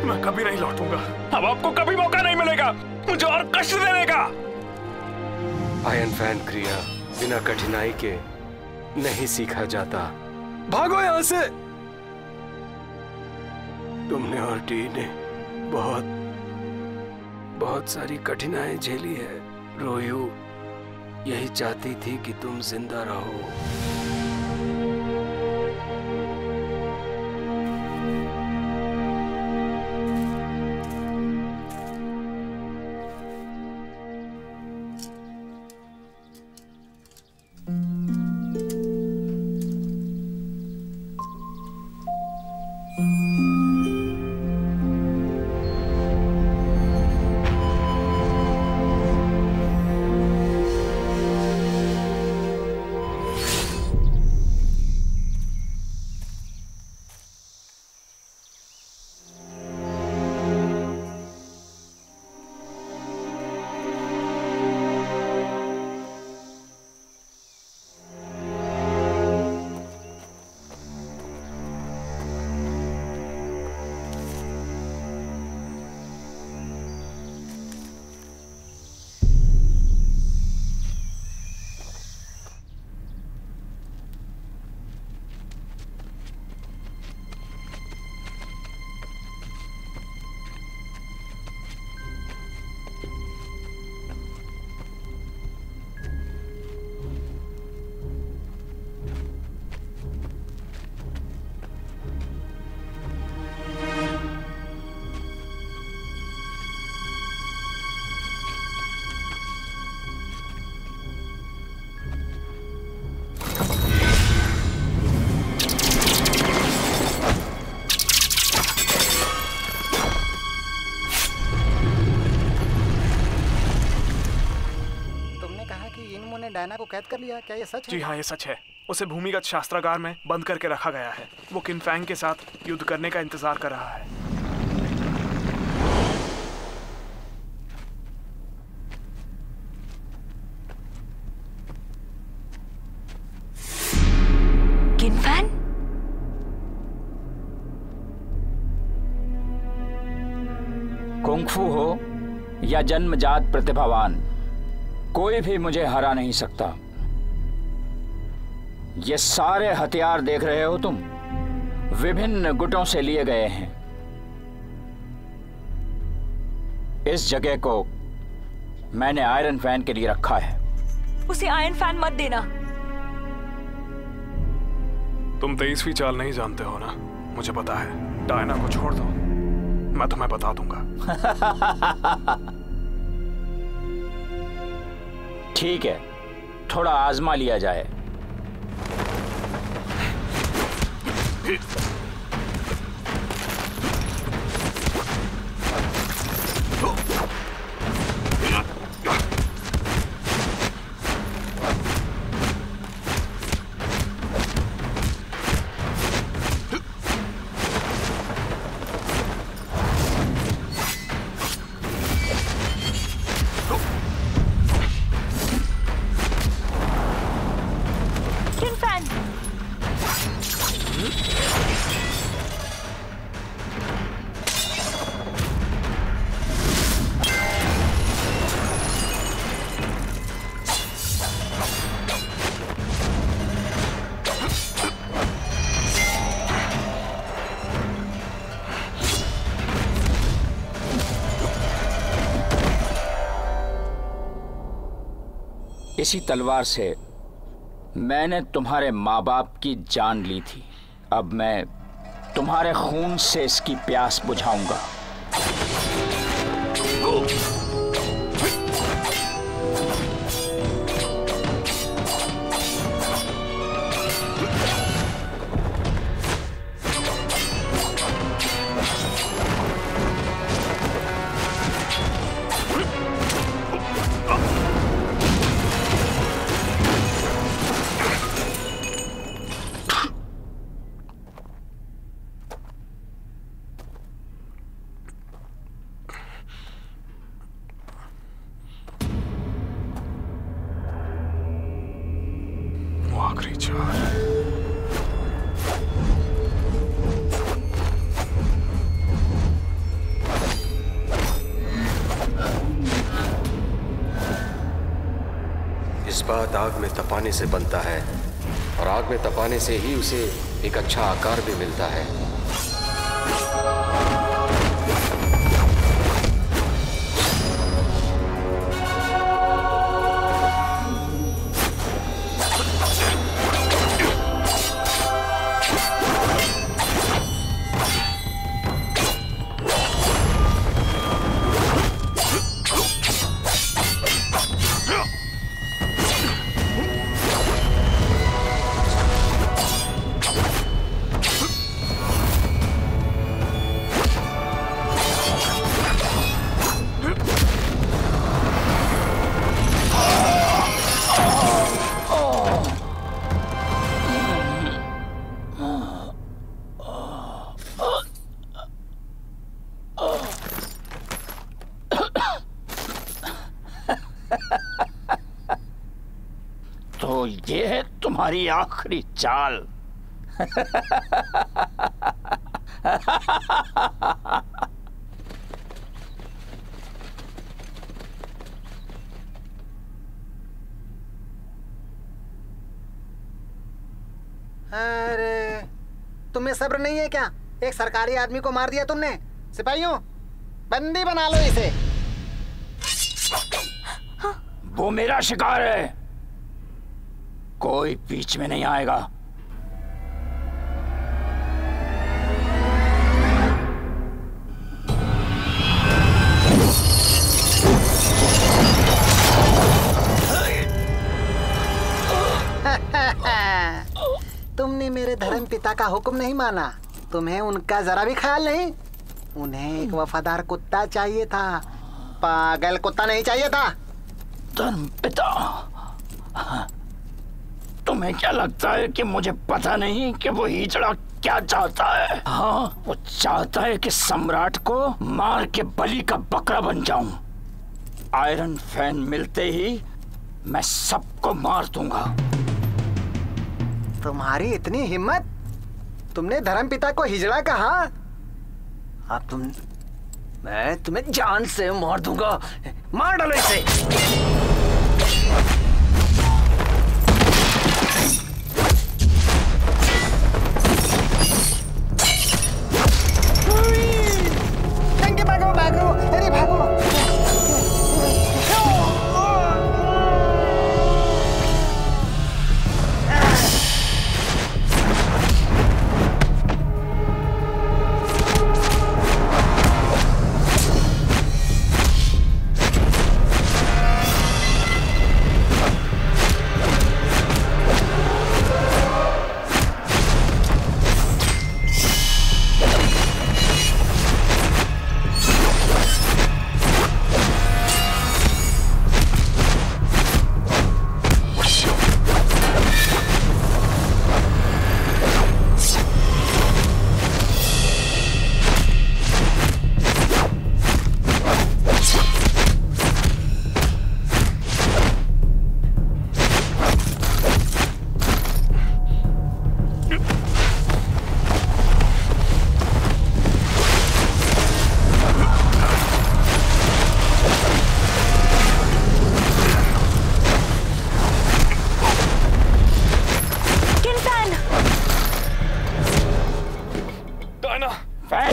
मैं कभी नहीं लौटूंगा। अब आपको कभी मौका नहीं मिलेगा मुझे और कष्ट देने का। आयरन फैन क्रिया बिना कठिनाई के नहीं सीखा जाता। भागो यहां से। तुमने और टी ने बहुत सारी कठिनाई झेली है। रोयू यही चाहती थी कि तुम जिंदा रहो। डायना को कैद कर लिया, क्या ये सच है? जी हाँ, ये सच है। उसे भूमिगत शास्त्रागार में बंद करके रखा गया है। वो किन फैंग के साथ युद्ध करने का इंतजार कर रहा है। किन फैन? कुंग फू हो या जन्मजात प्रतिभावान, कोई भी मुझे हरा नहीं सकता। ये सारे हथियार देख रहे हो तुम, विभिन्न गुटों से लिए गए हैं। इस जगह को मैंने आयरन फैन के लिए रखा है। उसे आयरन फैन मत देना। तुम 23वीं चाल नहीं जानते हो ना, मुझे पता है। डायना को छोड़ दो, मैं तुम्हें बता दूंगा। ठीक है, थोड़ा आजमा लिया जाए। इसी तलवार से मैंने तुम्हारे माँ बाप की जान ली थी। अब मैं तुम्हारे खून से इसकी प्यास बुझाऊंगा। विचार। इस्पात आग में तपाने से बनता है और आग में तपाने से ही उसे एक अच्छा आकार भी मिलता है। तो ये है तुम्हारी आखिरी चाल। अरे तुम्हें सब्र नहीं है क्या? एक सरकारी आदमी को मार दिया तुमने। सिपाहियों, बंदी बना लो इसे। वो मेरा शिकार है, कोई बीच में नहीं आएगा। तुमने मेरे धर्म पिता का हुक्म नहीं माना। तुम्हें उनका जरा भी ख्याल नहीं। उन्हें एक वफादार कुत्ता चाहिए था, पागल कुत्ता नहीं चाहिए था। धर्म पिता? तुम्हें क्या लगता है कि मुझे पता नहीं कि वो हिजड़ा क्या चाहता है? हाँ, वो चाहता है कि सम्राट को मार के बलि का बकरा बन जाऊं। आयरन फैन मिलते ही मैं सबको मार दूंगा। तुम्हारी इतनी हिम्मत? तुमने धर्मपिता को हिजड़ा कहा? अब मैं तुम्हें जान से मार दूंगा। मार डालो इसे। भागो भागो, अरे भागो।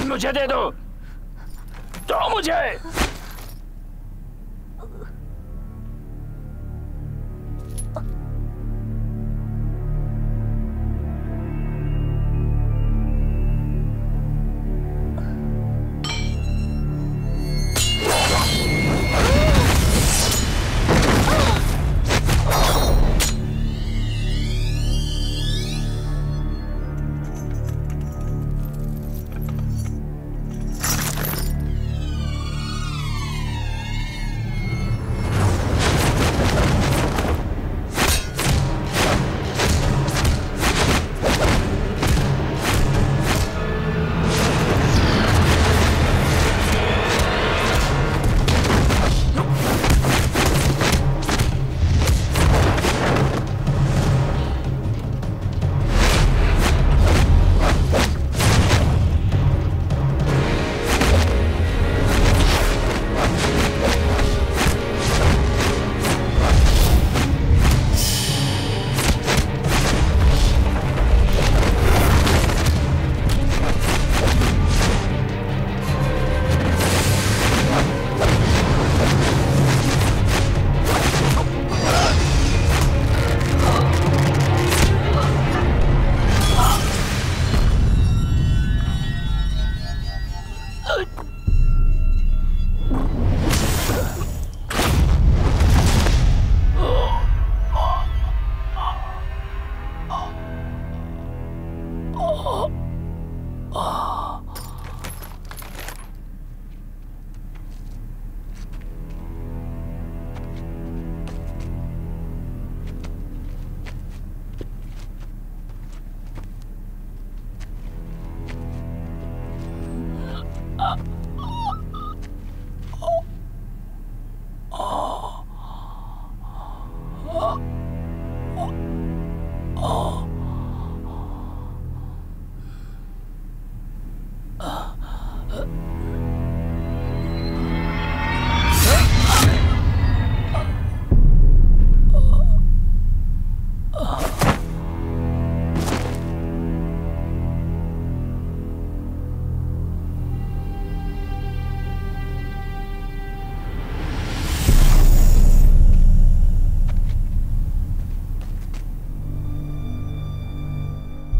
मुझे दे दो, मुझे।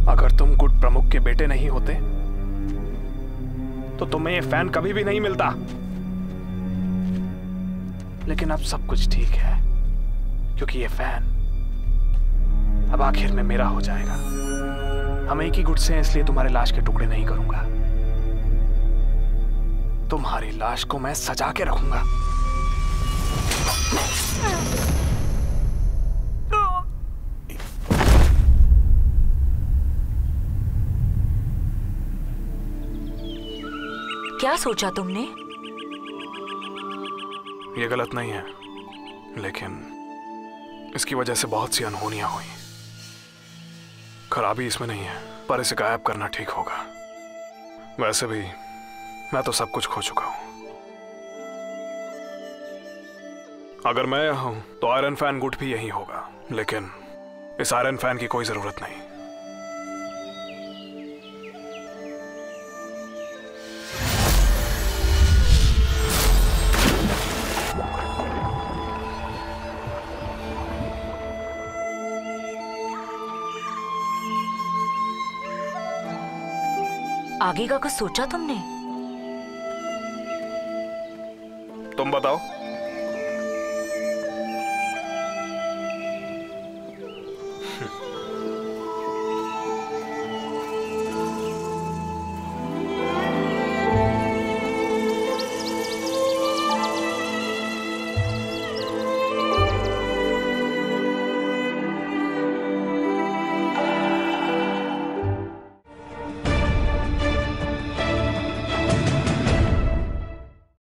अगर तुम गुट प्रमुख के बेटे नहीं होते तो तुम्हें ये फैन कभी भी नहीं मिलता। लेकिन अब सब कुछ ठीक है, क्योंकि ये फैन अब आखिर में मेरा हो जाएगा। हम एक ही गुट से हैं, इसलिए तुम्हारे लाश के टुकड़े नहीं करूंगा। तुम्हारी लाश को मैं सजा के रखूंगा। क्या सोचा तुमने? ये गलत नहीं है, लेकिन इसकी वजह से बहुत सी अनहोनियां हुई। खराबी इसमें नहीं है, पर इसे गायब करना ठीक होगा। वैसे भी मैं तो सब कुछ खो चुका हूं। अगर मैं यहाँ हूं तो आयरन फैन गुट भी यही होगा, लेकिन इस आयरन फैन की कोई जरूरत नहीं। आगे का कुछ सोचा तुमने? तुम बताओ।